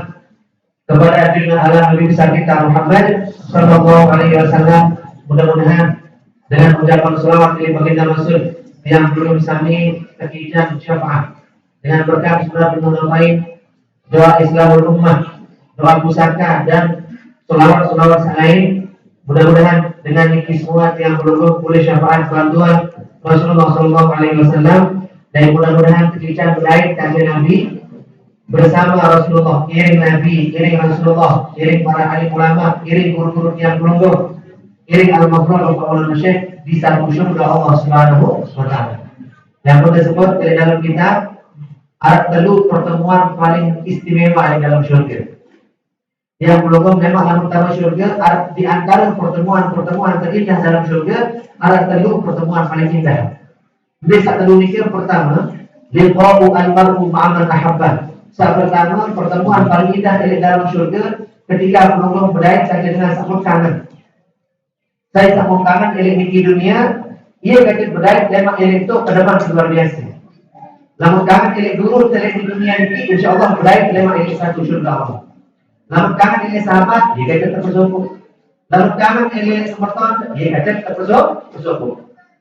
kepada junjungan alam Nabi besar kita Muhammad sallallahu alaihi wasallam. Mudah-mudahan dengan ucapan salawat dari baginda Rasul yang belum kami kekijan syafaat dengan berkat surat mengenai doa Islamul Ummah, doa pusaka dan salawat lain. Mudah-mudahan dengan ini semua yang berhubung oleh syafaat bantuan Rasulullah sallallahu alaihi wasallam dan mudah-mudahan kekijan berbaik kajian Nabi bersama Rasulullah, iring Nabi, iring Rasulullah, iring para alim ulama, iring guru-guru yang berhubung, iring al-mafrul wa al-masyayikh bisa bersyukur Allah Subhanahu wa taala. Yang tersebut dari dalam kitab ada telu pertemuan paling istimewa di dalam syurga. Yang belum memang dalam utama syurga di antara pertemuan terindah dalam syurga ada telu pertemuan paling indah. Bisa telu mikir pertama, liqa'u al-mar'u ma'aman ahabba. Saat pertama pertemuan paling indah dari dalam syurga ketika belum berdaya saja dengan sambut kangen. Saya sambut kangen eling di dunia, ia kata berdaya lemak eling itu kedepan luar biasa. Namun kangen eling dulu eling di dunia ini, insya Allah berdaya lemak eling satu syurga Allah. Namun kangen eling sahabat, ia kata terpesuku. Namun kangen eling semerton, ia kata terpesuku.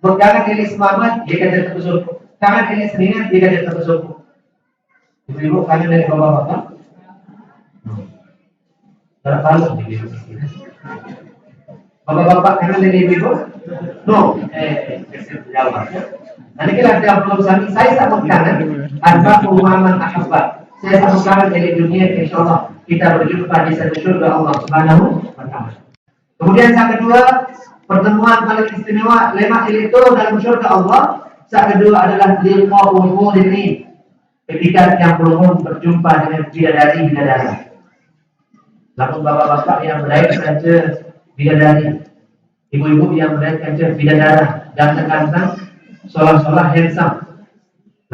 Namun kangen eling selamat, ia kata terpesuku. Kangen eling seningan, ia kata terpesuku. Ibu kangen dari bapak-bapak? Terlalu begitu. Bapak-bapak kangen dari ibu? No, jawab. Nanti kita belum sami. Saya sangat kangen. Anfa umaman ahabba. Saya sangat kangen dari dunia. Insyaallah kita berjumpa di sana surga Allah Subhanahu wa taala. Kemudian yang kedua, pertemuan paling istimewa lemak itu dalam surga Allah. Yang kedua adalah liqa'ul mu'minin. Ketika yang belum berjumpa dengan bidadari. Lalu bapak-bapak yang berdaik saja bidadari, ibu-ibu yang berdaik saja bidadara, ganteng-ganteng, solah-solah handsome.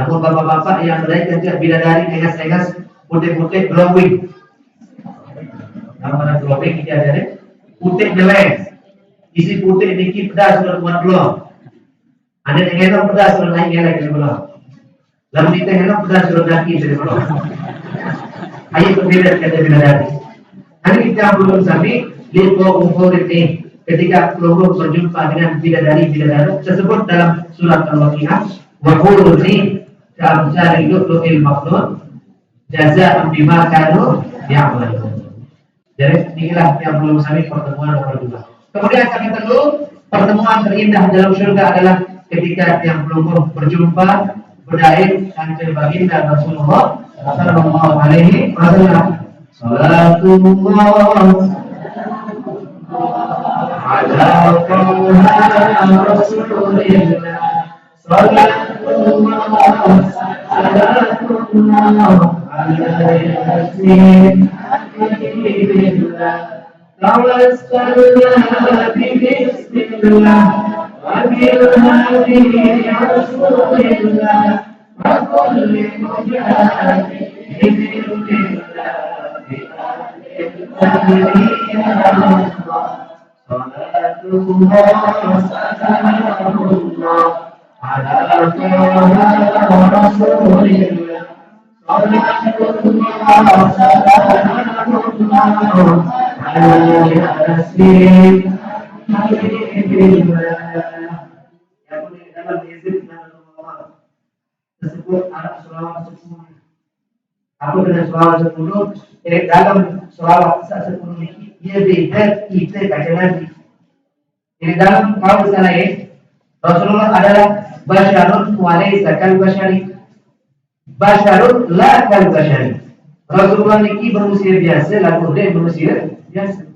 Lalu bapak-bapak yang berdaik saja bidadari, engas-engas, putih-putih, glowing. Nama glowing kita ada putih jelek, isi putih dikit pedas sudah buat glow. Ada yang enak pedas sudah naik gelek dari glow. Lalu kita hendak pedas sudah daki dari bawah. Ayo berbeda kata bidadari. Hari kita belum sampai liqa'u mu'minin. Ketika belum berjumpa dengan bidadari tersebut dalam surat Al-Waqiah, wa qulul li ka'amsari lu'lu'il maknun jazaa'an bima kanu ya'malun. Jadi inilah yang belum sampai pertemuan nomor 2. Kemudian kami perlu pertemuan terindah dalam surga adalah ketika yang belum berjumpa berdaya kanjeng baginda Rasulullah sallallahu alaihi wasallam. Salatullah ala Rasulillah. Salatullah ala Yasin Habibillah. Tawassalna bismillah وبالهدي رسول الله وكل مجاهد بذكر الله Tersebut Arab selawat 10. Aku dengan selawat 10, dalam selawat 10 ini dia beda kita kaca Nabi. Jadi dalam kaum lain Rasulullah adalah basyarun walaysa kal basyari. Basyarun la kal basyari. Rasulullah ini manusia biasa, lalu dia manusia biasa.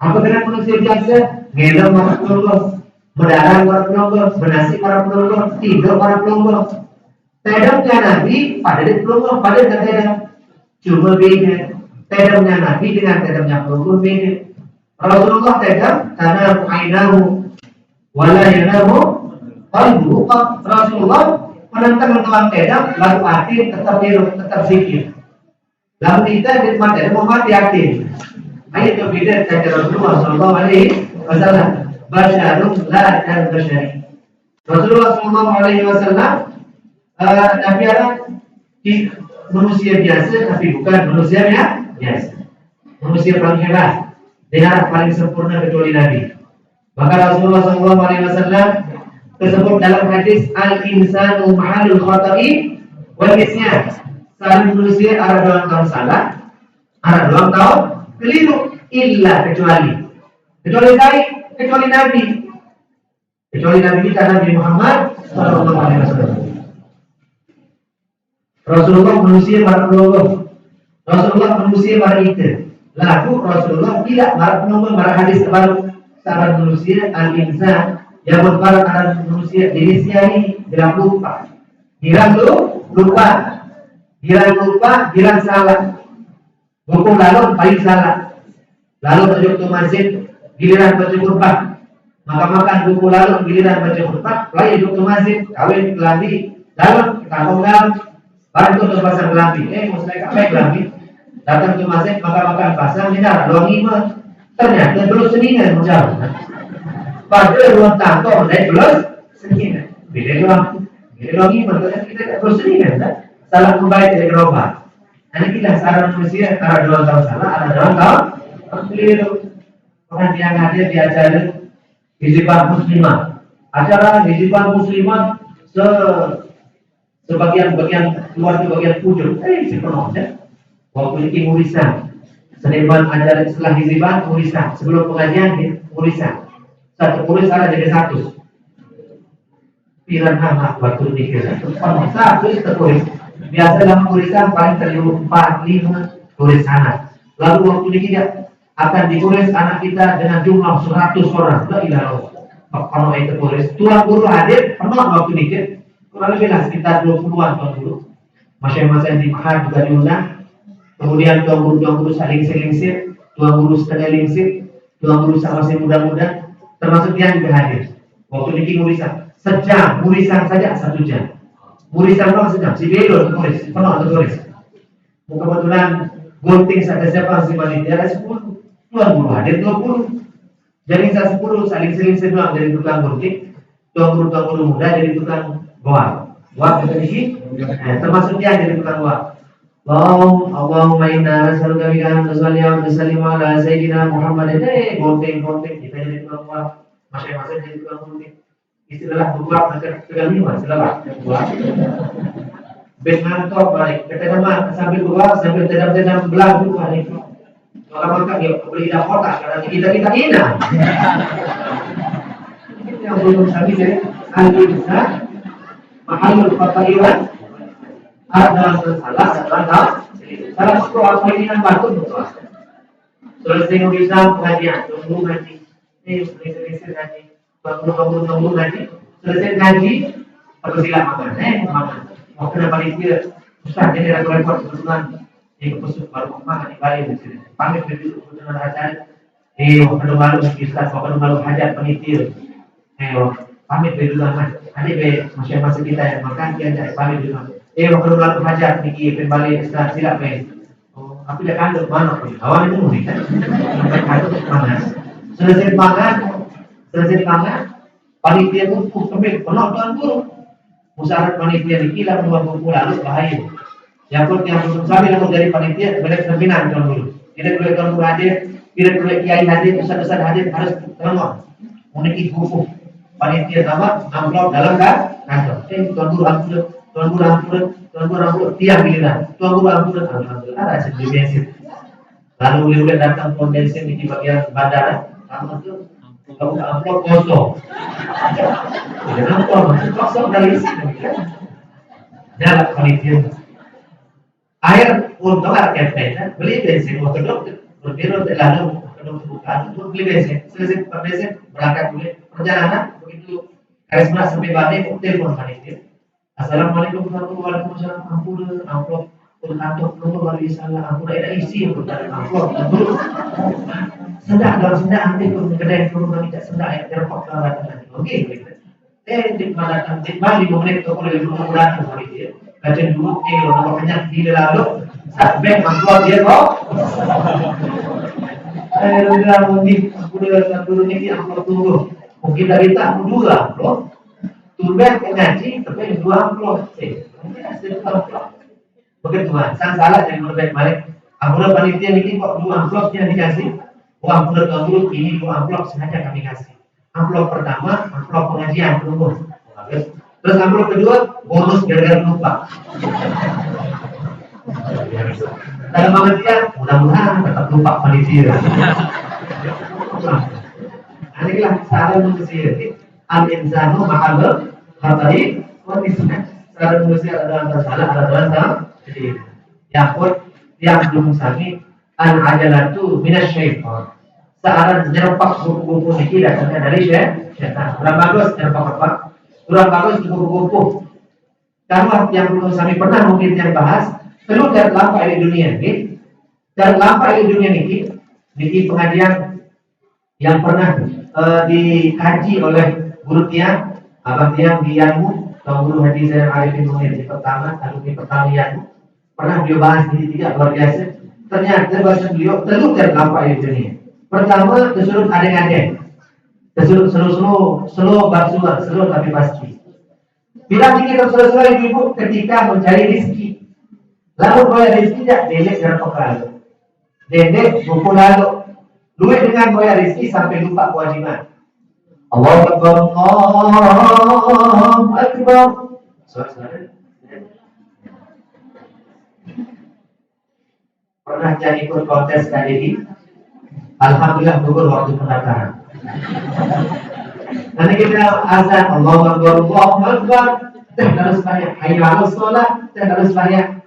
Aku dengan manusia biasa, ngelam para penonggol, mendarang para penonggol, menasik para penonggol, tidur para penonggol. Tedamnya Nabi pada di penonggol, pada di tedam. Cuma beda. Tedamnya Nabi dengan tedamnya penonggol beda. Rasulullah tedam karena ainahu wala yanamu qalbuhu. Rasulullah menentang tuan tedam, lalu hati tetap zikir. Lalu kita di tempat tedam mau mati hati. Ayat yang beda dari Rasulullah Sallallahu Alaihi Wasallam. Basyarun la kal basyari. Rasulullah Sallallahu Alaihi Wasallam Nabi adalah manusia biasa, tapi bukan manusia biasa. Manusia paling hebat, dengan paling sempurna kecuali Nabi. Maka Rasulullah Sallallahu Alaihi Wasallam tersebut dalam hadis al-insanu ma'alul khata'i wal nisyan. Saling manusia ada dalam tahun salah, ada dalam tahun keliru, illa kecuali baik, kecuali Nabi kita Nabi Muhammad Sallallahu Alaihi Wasallam. Rasulullah manusia para penunggu, Rasulullah manusia para kita. Lalu Rasulullah tidak para penunggu, para hadis terbaru. Sahabat manusia al-insan yang berparat pada manusia jenis ini bilang lupa, bilang salah. Hukum lalu paling salah. Lalu tujuh ke masjid, giliran baca Quran. Makan buku lalu giliran baca Quran, lagi duduk ke masjid, kawin kelambi, dalam kampung dalam, baru tutup pasang kelambi. Mau saya kapai kelambi, datang ke masjid, makan pasang, tidak doang lima. Ternyata belum seningan menjauh. Pada ruang kantor, naik belum seningan. Beda doang lima, ternyata kita belum seningan. Salah membaik dari gerobak. Nanti kita saran manusia, ada dua tahun salah, ada dua tahun keliru. Orang yang hadir di acara Hizibah Muslimah. Acara Hizibah Muslimah sebagian keluar ke bagian ujung. Sepenuhnya. Waktu itu murisan. Seniman acara setelah Hizibah murisan. Sebelum pengajian murisan. Satu muris ada jadi satu. Piran nama waktu dikir. Satu tertulis. Biasa dalam tulisan paling terlalu 4-5 tulis anak. Lalu waktu dikira akan ditulis anak kita dengan jumlah 100 orang. La ilaha illallah. Kalau itu tulis, tuan guru hadir pernah waktu dikir kurang lebih lah sekitar 20-an tuan guru. Masing-masing di Mahat juga diundang. Kemudian tuan guru saling selingsir, tuan guru setengah lingsir, tuan guru masih muda-muda, termasuk yang juga hadir. Waktu dikir murisan sejam, murisan saja 1 jam. Murisan doang sejam, si Bedo tertulis, penuh tertulis. Kebetulan gunting ada siapa si panitia ada 10, tuan guru hadir 20. Jadi saya 10 saling seling doang dari tukang gunting, tuan guru muda dari tukang goa dari termasuk dia dari tukang goa. Allahumma inna nas'aluka bika an tusalli ala sayyidina Muhammad. Gunting kita jadi tukang goa, masing-masing jadi tukang gunting. Istilah buat tegal lima, istilah buat. Bengantok balik, kita teman sambil buat sambil tedam belah buat itu. Kalau makan ya beli dah kotak, karena kita ina. Yang belum sabi dari al-insa mahalul fataiwan dalam salah satu apa ini kan batu betul. Selesai bisa pengajian, tunggu ngaji. Selesai ngaji. Bangun ngaji, selesai ngaji, harus silang makan. Mau kena panitia, Ustaz jadi repot kebetulan di kepesuk baru makan di Bali di sini. Pamit dari kebetulan acara, mau kena malu Ustaz, mau kena malu hajat panitia. Pamit dari dulu mas, adik be masing-masing kita yang makan dia jadi pamit dulu. Mau kena malu hajat niki pembali Ustaz silap be. Tapi dia kandung mana pun. Awan itu mungkin kan. Sampai kandung panas. Selesai makan, panitia itu sampai penonton dulu. Musyawarah panitia dikilang dua buku lalu bahaya. Yang belum sampai lalu dari panitia banyak pimpinan dulu. Tidak boleh tuan guru hadir, tidak boleh kiai hadir, ustaz hadir, harus terima. Memiliki buku panitia sama amplop dalam kantor. Tuan guru ampun, tiang giliran. Tuan guru ampun, alhamdulillah ada bensin. Lalu boleh datang pom bensin di bagian bandara, kamu tuh kamu amplop kosong. Tidak amplop kosong dari isi. Jalan panitia. Air untuk rakyat kita beli bensin waktu dokter berbiro lalu waktu bukan untuk beli bensin selesai bensin berangkat beli perjalanan begitu karisma sampai balik telepon panitia. Assalamualaikum warahmatullahi wabarakatuh. Ampun amplop kantor perlu balik sana ampun ada isi untuk amplop dulu. Sendak dalam sendak nanti pun kedai perlu tidak sendak yang terpok ke datang. Oke begitu. Di mana datang di Bali 5 menit toko dari rumah datang panitia. Kajian dulu, nomor kenyang di lalu, sampai amplop dia kok. Udah mungkin, udah ini amplop tunggu. Mungkin dari tak dua amplop, tumben ngaji, tapi 2 amplop. Mungkin hasil amplop. Begituan, sang salah jadi berbalik balik. Amplop panitia ini kok 2 amplopnya dikasih. Uang amplop dulu ini 2 amplop sengaja kami kasih. Amplop pertama, amplop pengajian tunggu. Terus amplop kedua, bonus gara-gara lupa. Dalam pengertian, mudah-mudahan tetap lupa panitia. Inilah cara manusia. Al-insanu ma'al khatai wa nisbah. Cara manusia ada dalam salah, ada dalam salah. Jadi, yang belum sami al-ajalatu minasyaitan. Searang nyerpak buku-buku ini datangnya dari syaitan. Kurang bagus nyerpak apa? Kurang bagus buku-buku. Karena yang belum kami pernah mungkin yang bahas, perlu dan lampai di dunia ini. Dan lampai di dunia ini pengajian yang pernah dikaji oleh guru tiang, abang tiang di Yanmu, atau guru Haji Zainal Arifin Munir di pertama, alumni pertama Yanmu, pernah beliau bahas ini tidak luar biasa. Ternyata bahasa beliau perlu dan lampai di dunia. Pertama, kesuruh adeng-adeng. Slow bersuara, slow tapi pasti. Bila kita selesai ibu ketika mencari rezeki, lalu bayar rezeki tidak delek berapa kali, delek buku lalu, luwe dengan bayar rezeki sampai lupa kewajiban. Allahu Akbar, Allahu Akbar. Sorry. Pernah jadi ikut kontes kali ini? Alhamdulillah gugur waktu pendaftaran. Nanti kita azan Allahu Akbar, Allahu Akbar. Harus banyak. Hayya 'alas shalah, harus banyak.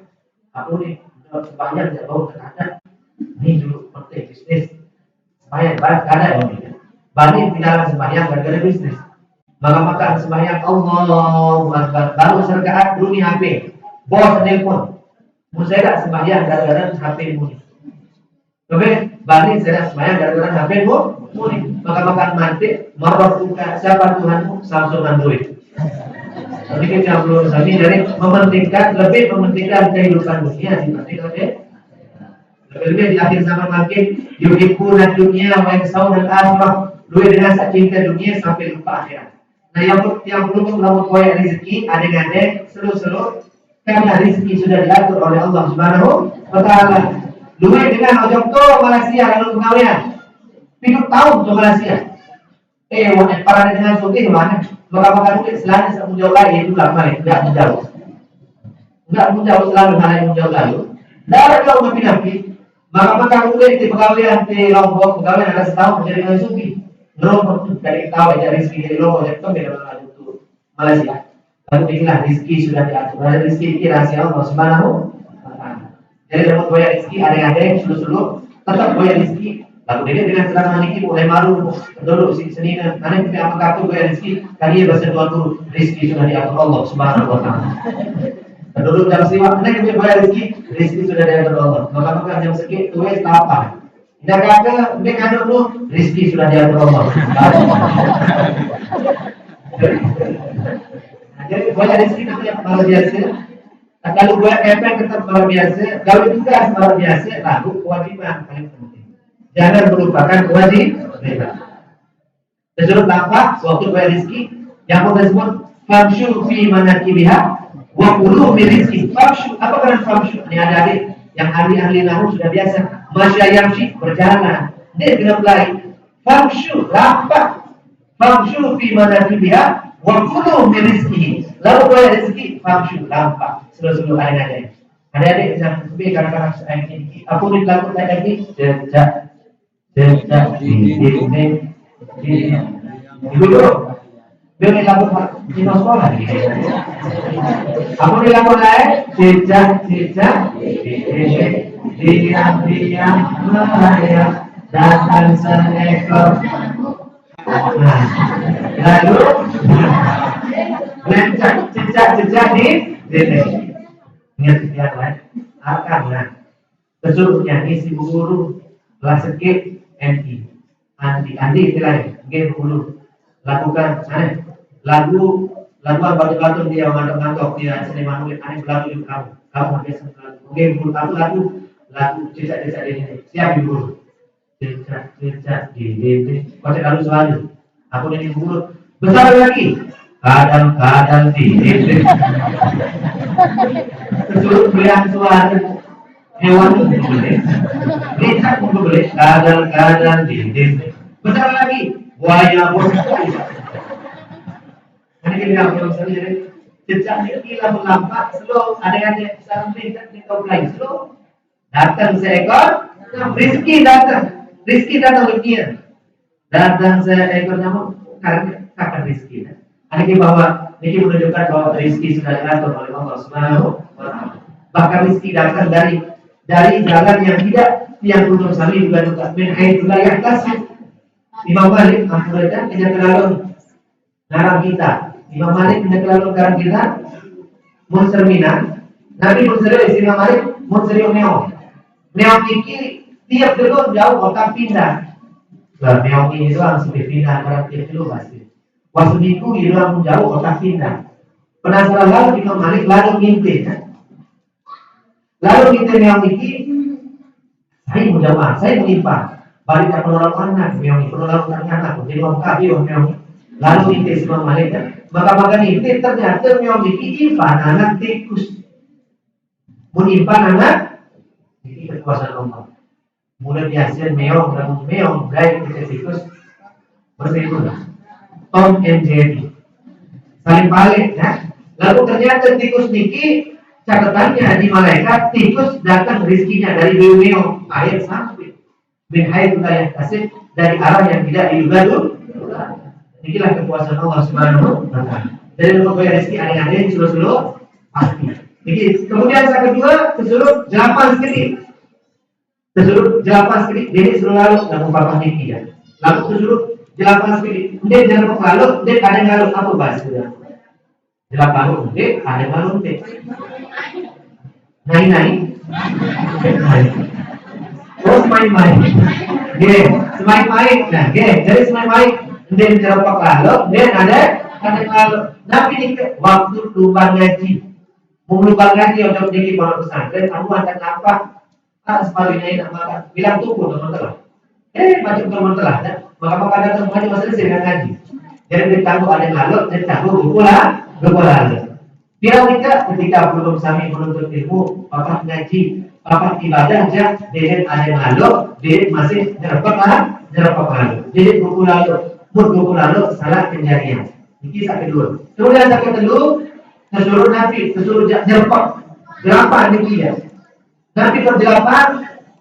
Aku nih banyak tidak tahu terkadang. Ini dulu penting bisnis. Banyak ada yang banyak tidak sembahyang gara-gara bisnis. Maka sembahyang Allahu Akbar baru serkaat dulu nih HP. Bos telepon. Mau saya tak sembahyang gara-gara HP muni. Oke, balik saya sembahyang gara-gara HP muni. Maka mati marah siapa Tuhanmu? Samsung Android. Jadi kita belum kami dari lebih mementingkan kehidupan dunia dibanding lebih di akhir zaman makin yuhibuna dunia wa yansawna al-akhirah. Lebih dengan cinta dunia sampai lupa akhirat. Nah yang belum melakukan koyak rezeki adeng-adeng seluruh karena rezeki sudah diatur oleh Allah Subhanahu wa taala. Lebih dengan ojok to Malaysia lalu pengawian. Hidup tahun ke Malaysia. Para dengan sugih mana? Maka mungkin selalu saya menjauh lagi itu lah mari tidak menjauh selalu hal yang menjauh lalu. Dari jauh nabi. Maka mungkin di pegawaian di Lombok pegawai ada setahun menjadi dengan sugih. Lombok dari tahu dari rezeki dari Lombok itu beda dengan itu Malaysia. Lalu inilah rezeki sudah diatur. Rezeki ini rahasia Allah Subhanahu wa taala. Jadi dapat bayar rezeki ada-ada seluruh tetap bayar rezeki. Lalu dia dengan sedang meniki mulai malu duduk seninan. Nanti kita apakah itu bayar rezeki? Kali bersetuan dulu rezeki sudah diatur Allah Subhanahu wa taala. Duduk jam siwak, nanti kita bayar rezeki sudah diatur Allah. Maka jam segini tulis apa? Tidak kata mereka dulu rezeki sudah diatur Allah. Jadi bayar rezeki itu yang malah biasa. Kalau buat efek tetap luar biasa, kalau tugas luar biasa, lalu kewajiban paling penting. Jangan melupakan kewajiban. Tersebut tampak waktu bayar rezeki yang tersebut famshu fi manakibiha wa kulu min rizki. Famshu, apa kan famshu? Ini adik-adik yang ahli-ahli nahu sudah biasa. Masya yamshi, berjalan. Dia kena pelai. Famshu, lampak. Famshu fi manakibiha wa kulu min rizki. Lalu bayar rezeki, famshu, lampak. Seluruh adik-adik. Adik-adik yang lebih kadang-kadang saya ini. Aku dilakukan lagi jejak di dulu dia dilakukan di sekolah aku dilakukan jejak diam melayang datang seekor lalu jejak di ingat setiap lain akan kesuruhnya isi guru kelas sekit MI Andi istilahnya game dulu lakukan lagu batu-batu dia ngantuk dia seniman mungkin aneh berlagu di kamu biasa lagu game dulu lagu cecak ini siap dulu cecak di kocek lalu selalu aku ini dulu besar lagi kadang di kesuruh belian suara hewan itu boleh lihat itu boleh kadang di besar lagi buaya bos ini kita belum sendiri jejak kita melampak slow ada sampai di komplain slow datang seekor rezeki datang dunia datang seekor nyamuk karena kapan rezeki ada bahwa ini menunjukkan bahwa rezeki sudah diatur oleh Allah Subhanahu wa Ta'ala. Bahkan rezeki datang dari jalan yang tidak yang belum sami juga min haitsu la yahtasib. Imam Malik akhirnya tidak terlalu ngarang kita. Imam Malik tidak terlalu ngarang kita. Munserminan. Nabi Munseri Imam Malik Munseri Meong. Meong iki tiap dulu jauh otak pindah. Lah Meong ini doang sampai pindah barang tiap dulu pasti. Wasudiku itu doang jauh otak pindah. Penasaran lalu Imam Malik lalu mimpi. Lalu kita Meong iki saya mau jamaah, saya menimpa balik ke penolakan anak, Meong penolakan anak, jadi orang kafir Meong. Lalu inti Imam Malik maka inti ternyata Meong iki impan anak tikus, menimpan anak ini kekuasaan Allah. Mulai biasa Meong, baik kita tikus berbeda. Tom and Jerry saling balik ya. Lalu ternyata tikus niki catatannya di malaikat tikus datang rezekinya dari Meong ayat sampai min haitsu la yahtasib dari arah yang tidak diduga dulu. Inilah kekuasaan Allah Subhanahu wa Ta'ala. Dari membayar rezeki ada yang disuruh pasti. Jadi kemudian yang kedua disuruh jelapan sedikit. Jadi suruh lalu dan bapak niki ya. Lalu disuruh jelapan sedikit. Kemudian jangan lalu, dia ada yang lalu apa bahasa dia? Jelapan dia ada yang lalu dia. Naik. Terus main. Semain. Nah, dari semain. Dia jelapan lalu, dia ada yang lalu. Tapi ini waktu lupa ngaji. Lupa ngaji untuk pergi pondok pesantren, kamu akan apa? Sepatunya ini maka bilang tunggu teman-teman. Macam teman-teman ya. Maka datang mengaji masalah dengan ngaji. Jadi ditangguh ada yang lalu, ditangguh lalu. Bila ketika belum sami menuntut ilmu, bapak ngaji, bapak ibadah aja, dia ada yang lalu, dia masih nyerepot lalu. Jadi buku lalu salah penjarian. Ini kisah kedua. Kemudian kisah kedua, sesuruh Nabi, sesuruh nyerepot. Berapa ini dia? Nabi ke-8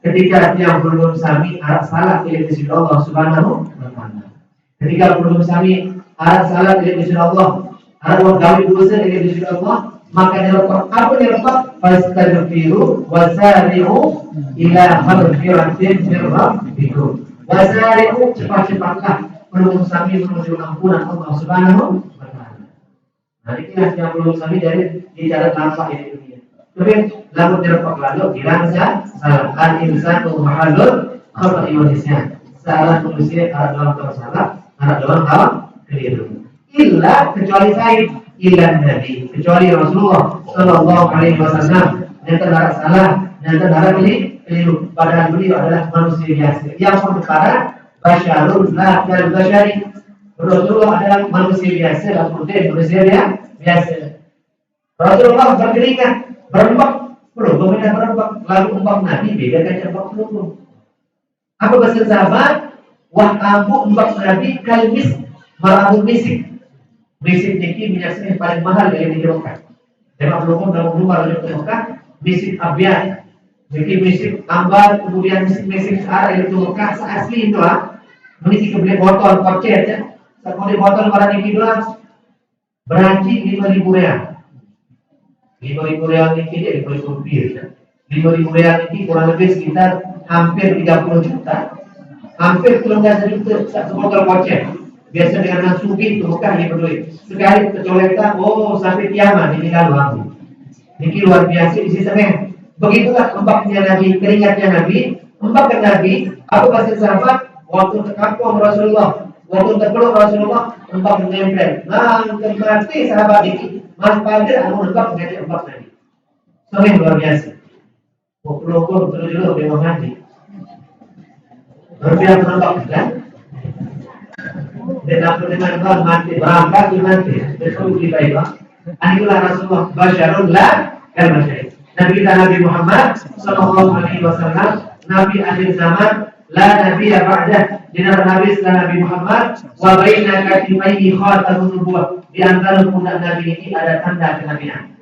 ketika dia belum sami arah salah pilih di Allah Subhanahu wa Ta'ala. Ketika belum sami arah salah pilih di Allah, arah gawe dosa pilih di Allah, maka nyerepot apa nyerepot? Fastaghfiru wasari'u ila maghfiratin min rabbikum. Wasari'u cepat-cepatlah belum sami menuju ampunan Allah Subhanahu wa Ta'ala. Nah, inilah yang belum sami dari jalan nampak ini. Kemudian lalu direpok lalu dirangsa salah al-insanu mahallul khata Indonesia salah manusia ada dalam salah ada dalam hal keliru illa kecuali Said illa nabi, kecuali Rasulullah sallallahu alaihi wasallam. Yang terlarang salah, yang terlarang keliru. Padahal beliau adalah manusia biasa. Yang perkara basyarun la kal basyari. Rasulullah adalah manusia biasa, dan manusia biasa. Rasulullah berkeringat, berembak, belum beda berembak. Lalu embak Nabi beda dengan embak belum. Apa bahasa sahabat? Wah abu embak Nabi kalmis marabul misik. Misik niki minyak yang paling mahal yang dijualkan. Memang belum dalam rumah yang dijualkan. Misik abiat, misik ambar, kemudian misik arah itu Mekah asli itu lah. Mesti kebeli botol kocet ya. Sekali botol pada niki doang berarti 5.000 real. 5.000 real niki dia 5.000 rupiah. 5.000 real niki kurang lebih sekitar hampir 30 juta. Hampir kurang juta satu botol kocet. Biasa dengan nasuki itu Mekah dia berduit. Sekali kecoletan, oh sampai kiamat ini lalu ambil. Ini luar biasa di sini. Begitulah embaknya Nabi, keringatnya Nabi, embaknya Nabi. Aku pasti sahabat waktu terkampung Rasulullah, waktu terpeluk Rasulullah, embak menempel. Nah, berarti sahabat ini Mas Padir aku embak menjadi embak Nabi. Sangat luar biasa. Waktu lokur terus memang Nabi. Berbiar menembak kan? Dan aku dengan Tuhan mati berangkat nanti besok di Baibah. Anilah Rasulullah basyarun la kal basyari. Nabi kita Nabi Muhammad sallallahu alaihi wasallam, nabi akhir zaman, la nabiyya ba'dah. Dinar Nabi setelah Nabi Muhammad, wa baina katifaihi khatamun nubuwah. Di antara pundak Nabi ini ada tanda kenabian.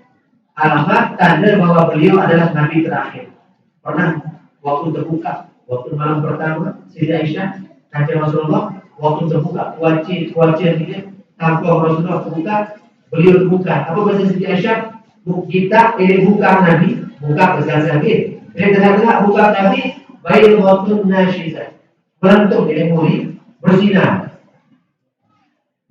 Alamat tanda bahwa beliau adalah nabi terakhir. Pernah waktu terbuka, waktu malam pertama, Siti Aisyah, kata Rasulullah, waktu terbuka kuaci ini, kampung Rasulullah terbuka, beliau terbuka. Apa bahasa Siti Aisyah? Kita ini buka Nabi, buka besar lagi. Ini tengah-tengah buka Nabi, bayi waktu nasyizah. Melentung ini muli bersinar.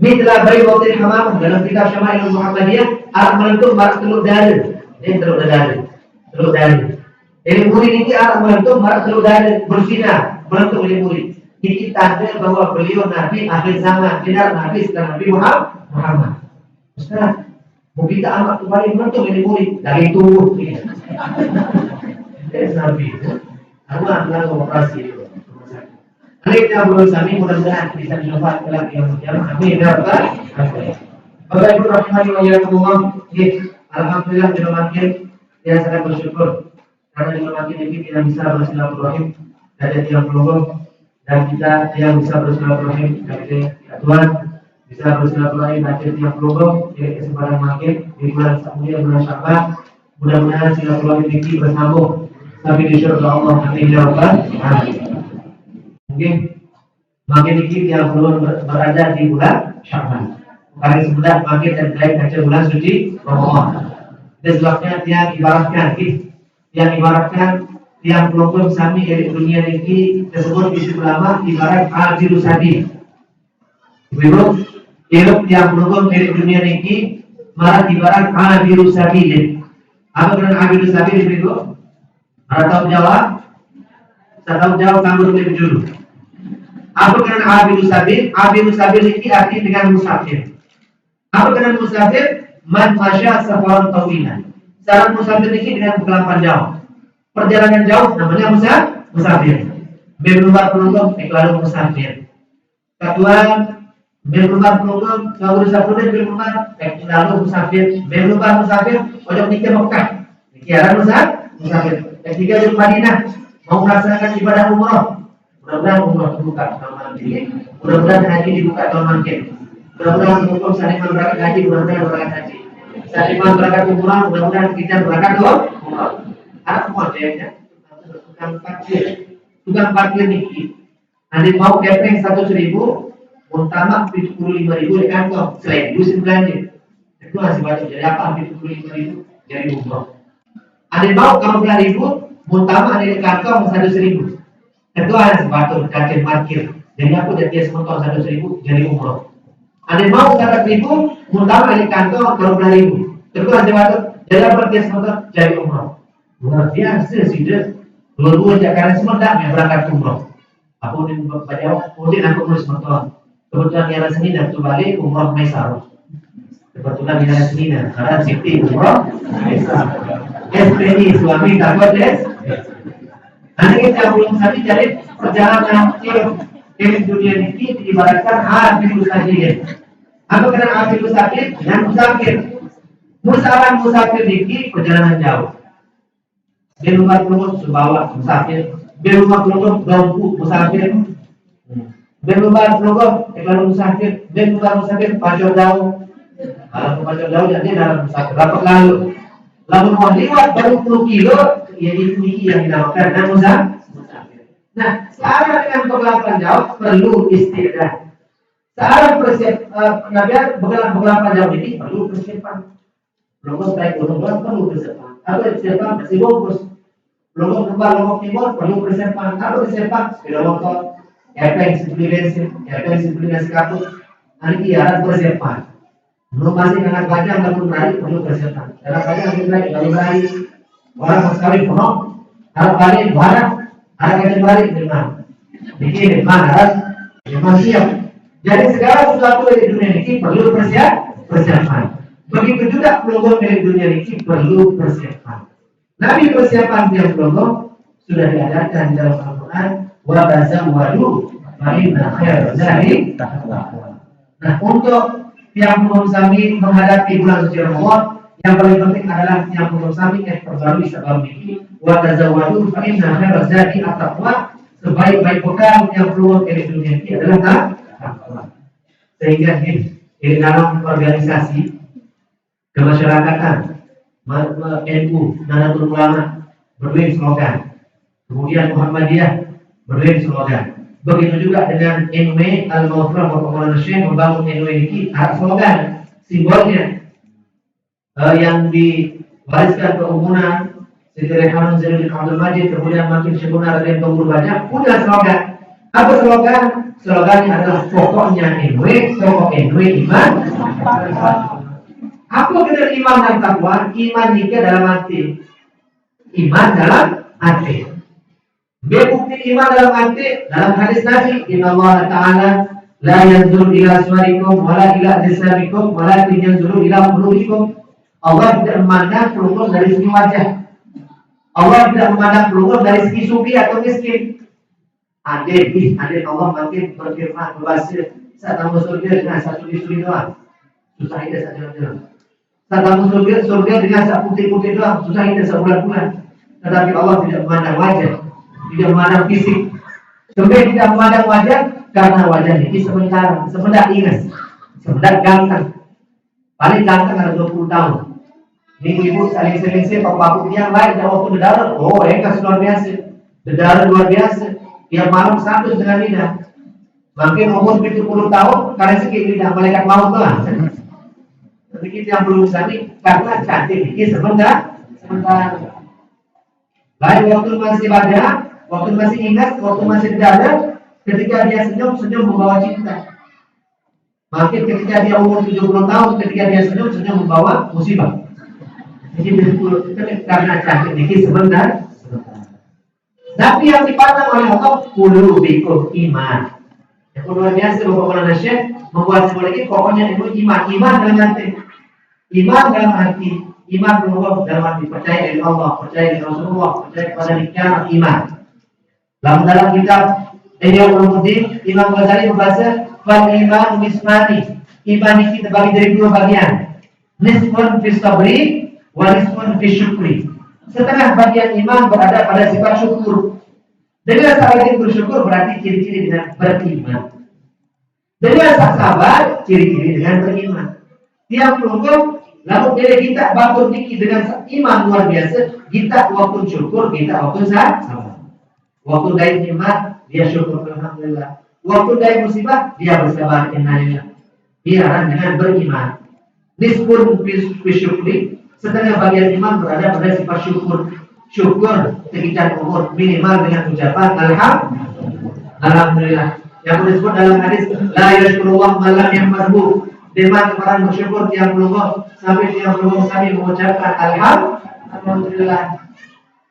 Ini telah bayi waktu hamam dalam kitab Syama'il Muhammadiyah, alat melentung barat telur dada. Ini telur dada. Ini muli ini alat melentung barat telur dada bersinar, melentung ini muli. Ini tanda bahwa beliau Nabi akhir zaman, tidak Nabi setelah Nabi Muhammad. Ustaz, mau kita amat kembali melentung ini murid dari itu. Nabi itu, aku adalah operasi itu. Hari kita berusaha mudah-mudahan bisa dilakukan kelak yang berjalan. Amin. Bapak Ibu rahimani wa yarhamukumullah. Alhamdulillah kita makin yang sangat bersyukur karena kita makin ini kita bisa bersilaturahim dari tiap kelompok dan kita yang bisa bersilaturahim dari Tuhan. Bisa bersilaturahim akhir tiap kelompok jadi kesempatan makin di bulan Syawal bulan Sya'ban. Mudah-mudahan silaturahim ini bersambung sampai di surga Allah. Amin ya rabbal alamin. Mungkin makin ini yang belum berada di bulan Sya'ban. Hari sebelah makin dan baik baca bulan suci Ramadan. Dan sebabnya yang ibaratkan yang kelompok sami dari dunia ini tersebut di ulama ibarat al-jiru sabi. Ibu ilmu yang berhubung dari dunia ini malah ibarat abiru sabil. Apa dengan abiru sabil itu? Ada tahu jawab? Saya tahu jawab kamu lebih dulu. Apa dengan abiru sabil? Abiru sabil ini arti dengan musafir. Apa dengan musafir? Man masya safaran tawilan. Saran musafir ini dengan perjalanan jauh. Perjalanan jauh namanya musafir. Berubah penonton lalu musafir. Kedua berubah program, kalau sudah sudah berubah, lalu musafir, oleh nikah Mekah, nikah musafir. Ketiga di Madinah, mau melaksanakan ibadah umroh, mudah-mudahan umroh dibuka tahun ini, mudah-mudahan haji dibuka tahun ini, mudah-mudahan hukum saniman berangkat haji, mudah-mudahan berangkat haji, saniman berangkat umroh, mudah-mudahan kita berangkat umroh. Ada semua jadinya, tukang parkir niki, nanti mau kepeng 100.000. Utama 75.000 di kantong selain duit belanja itu masih banyak. Jadi apa 75.000 jadi umroh. Ada mau kalau 10.000 utama ada di kantong 100.000 itu ada sebatu kacil parkir jadi aku jadi sementara 100.000 jadi umroh. Ada mau 100.000 utama ada di kantong 20.000 itu ada sebatu jadi apa dia sementara jadi umroh. Luar biasa sih dia dua-dua karena sementara yang berangkat umroh. Aku ini baca kemudian aku nulis sementara. Kebetulan era sini dan kembali umroh Maisarah. Kebetulan di ada seminar, ada Siti umroh, SPI suami takut nanti kita belum tadi jadi perjalanan ke dunia ini diibaratkan habis musafir. Apa kena habis musafir? Dengan musafir. Musafir ini perjalanan jauh. Di rumah pelumut Subawa musafir, di rumah pelumut Dompu musafir, di rumah pelumut kalau musafir, di rumah musafir Pajau Jauh. Kalau Pajau Jauh jadi dalam musafir. Rapat lalu mau lewat baru 10 kilo, ya itu yang dinamakan musafir. Nah, searah dengan pengelapan jauh perlu istirahat. Searah pengelapan jauh ini perlu persiapan. Lombok baik gunung perlu persiapan. Atau persiapan masih bagus. Lombok kembali Lombok Timur perlu persiapan. Atau persiapan sepeda motor, yang sebeli nasi kaput. Nanti ada persiapan. Belum masih anak bajang lalu berlari perlu persiapan. Anak bajang lalu berlari. Orang sekali penuh. Anak balik barang. Anak bajang balik dengan bikin mana memang siap. Jadi segala sesuatu di dunia ini perlu persiapan. Begitu juga pelongok dari dunia ini perlu persiapan. Nabi persiapan yang pelongok sudah diajarkan dalam Al-Quran. Wa tazawwadu fa inna khairaz zadi taqwa. Nah, untuk yang belum sami menghadapi bulan suci Ramadan, yang paling penting adalah yang belum sami perbarui sebelum ini. Wa tazawwadu fa inna khairaz zadi taqwa. Sebaik-baik bekal yang keluar dari dunia ini adalah takwa. Sehingga di dalam organisasi kemasyarakatan NU Nahdlatul Ulama berdiri slogan, kemudian Muhammadiyah berdiri slogan. Begitu juga dengan NW Al-Mawfrah Maulana Syekh membangun NW ini ada slogan, simbolnya yang diwariskan ke umunan Siti Rehan Zainuddin Abdul Majid, kemudian makin Syekhuna Raden Banggur Bajang punya slogan. Apa slogan? Slogannya adalah pokoknya NW, pokok NW iman. Apa benar iman dan takwa? Iman nikah dalam hati. Iman dalam hati. Bukti iman dalam hati dalam hadis Nabi, Inna Allah Ta'ala la yanzuru ila suwarikum wala ila ajsamikum walakin yanzuru ila qulubikum. Allah tidak memandang pelungkur dari segi wajah. Allah tidak memandang pelungkur dari segi sufi atau miskin. Adil Allah makin berfirman berbahasa saat kamu surga dengan satu istri doang. Susah itu saja. Saat kamu surga dengan satu putih-putih doang. Susah itu sebulan-bulan. Tetapi Allah tidak memandang wajah, tidak memandang fisik. Kemudian tidak memandang wajah karena wajah ini sebentar ingat, sebentar ganteng. Paling ganteng ada 20 tahun. Ibu-ibu saling selisih, bapak yang lain dan waktu berdarah, oh ekas luar biasa, berdarah luar biasa. Tiap malam satu dengan lidah. Makin umur 70 tahun, karena sikit lidah malaikat maut doang. Sedikit yang belum sani, karena cantik ini sebentar. Lain waktu masih badan, waktu masih ingat, waktu masih berdarah, ketika dia senyum membawa cinta. Makin ketika dia umur 70 tahun, ketika dia senyum membawa musibah. Jadi karena cantik ini sebentar. Tapi yang dipandang oleh Allah qulubikum iman. Yang luar biasa Bapak Maulana Syekh membuat simbol ini pokoknya itu iman dalam hati. Iman dalam hati, iman berubah dalam hati, percaya dengan Allah, percaya dengan Rasulullah, percaya kepada kiamat iman. Dalam kitab Ihya Ulumuddin, Imam Ghazali membaca fal iman nismani. Iman ini terbagi dari dua bagian. Nisfun fi sabri wa nisfun fi syukri. Setengah bagian iman berada pada sifat syukur. Dengan sahabat bersyukur berarti ciri-ciri dengan beriman. Dengan sabar ciri-ciri dengan beriman. Tiap pelungkung lalu dari kita batur tinggi dengan iman luar biasa. Kita waktu syukur, kita waktu sabar. Waktu dari nikmat dia syukur alhamdulillah. Waktu dari musibah dia bersabar innalillah. Dia dengan beriman. Nisfun fi syukri. Setengah bagian iman berada pada sifat syukur. Syukur sekitar umur minimal dengan ucapan alhamdulillah. Yang disebut dalam hadis la yashkurullah man lam yahmadhu. Dengan orang bersyukur yang belum sampai dia belum kami mengucapkan alhamdulillah.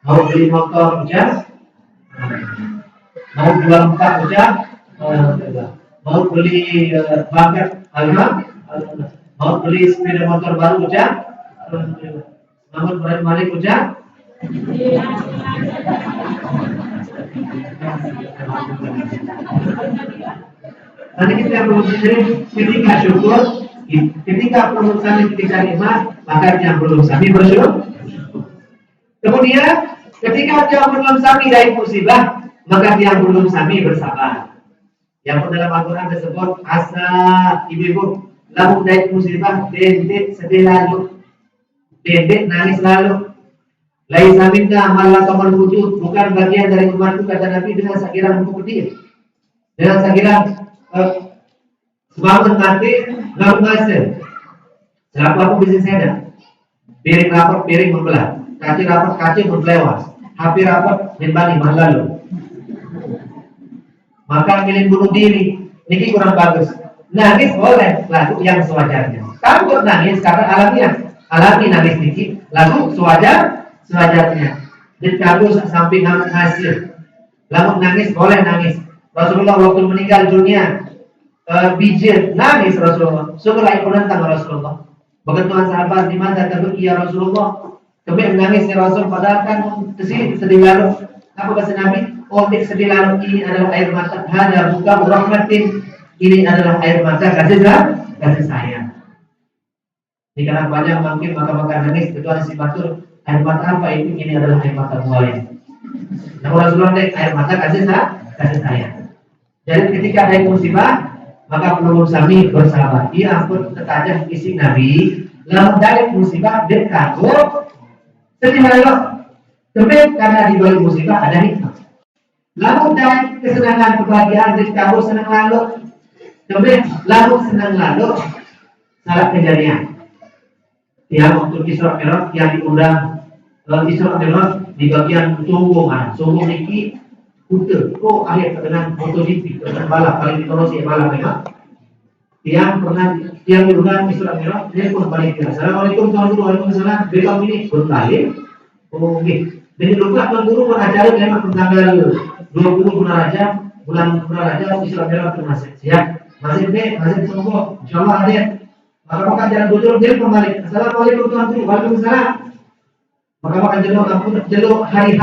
Mau beli motor ucap, mau jual muka ucap, mau beli bangkat alhamdulillah. Mau beli sepeda motor baru ucap namun Ibrahim Malik ucap nanti kita perlu ketika syukur, ketika belum sami ketika nikmat, maka yang belum sami bersyukur. Kemudian ketika dia belum sami dari musibah, maka dia belum sami bersabar. Yang dalam Al-Quran disebut asa ibu-ibu lalu dari musibah dendek sedih lalu, dendek nangis lalu. Lain saminna malah kamal wujud, bukan bagian dari umatku kata Nabi dengan sekiranya untuk dia. Dengan sekiranya sebangun mati lalu ngasih. Selaku aku bisnis saya, piring rapat piring membelah, kaci rapat kaci membelewas, HP rapat membani lalu. Maka milih bunuh diri, ini kurang bagus. Nangis boleh, lalu yang sewajarnya. Takut nangis karena alami nangis dikit, lalu sewajarnya. Jadi kalau sampai hasil, lalu nangis boleh nangis. Rasulullah waktu meninggal dunia, bijir nangis Rasulullah. Setelah ikut tentang Rasulullah. Begitu sahabat di mana tapi ya Rasulullah, kami menangis ya Rasul padahal kan kesini sedih lalu. Apa kata Nabi? Otik sedih lalu ini adalah air mata. Hanya buka rahmatin. Ini adalah air mata kasih sayang. Jika banyak mungkin maka nangis kecuali si batur air mata apa itu? Ini adalah air mata buaya. Namun Rasulullah air mata kasih sayang. Jadi ketika ada musibah maka perlu sami bersabar. Ia ampun ketajam isi Nabi. Lalu dari musibah dia takut sedih lalu. Tapi karena di balik musibah ada nikmat. Lalu dari kesenangan kebahagiaan dia takut senang lalu. Tapi lalu senang lalu salah kejadian. Yang waktu Isra Mi'raj yang diundang Isra Mi'raj di bagian sungguh niki puter. Oh akhir dengan MotoGP dengan balap paling ditorosi balap memang. Yang diundang Isra Mi'raj dia pun balik ke Assalamualaikum warahmatullahi wabarakatuh. Beliau ini kembali. Oh gitu. Dan lupa tuan guru mengajar memang tanggal 20 bulan Rajab Isra Mi'raj ke masjid. Siap. Masjid semua. Insyaallah hadir. Maka jalan bujur dia kembali. Assalamualaikum warahmatullahi wabarakatuh. Waalaikumsalam. Maka jeluk hari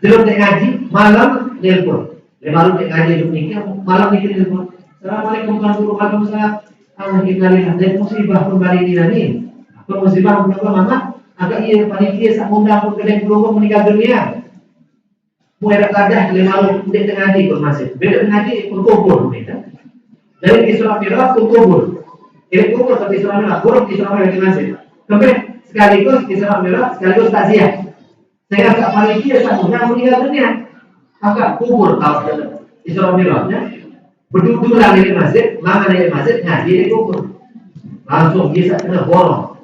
jeluk ngaji malam nelpon. Malam ngaji nikah malam nikah nelpon. Assalamualaikum warahmatullahi wabarakatuh. Alhamdulillah dan musibah kembali ini nanti. Apa musibah kenapa mama? Agak iya panitia sak undang pun kedai keluarga meninggal dunia. Muara kadah lemalu untuk ngaji ke masjid. Beda ngaji berkubur beda. Dari Isra Mi'raj berkubur. Ini kubur tapi Isra Mi'raj, buruk Isra Mi'raj di masjid. Sampai sekaligus Isra Mi'raj sekaligus takziah. Saya sak panitia sak undang meninggal dunia. Agak kubur tahu Isra Mi'rajnya. Berduduklah di masjid, makan di masjid, ngaji di kubur. Langsung bisa kena bolong.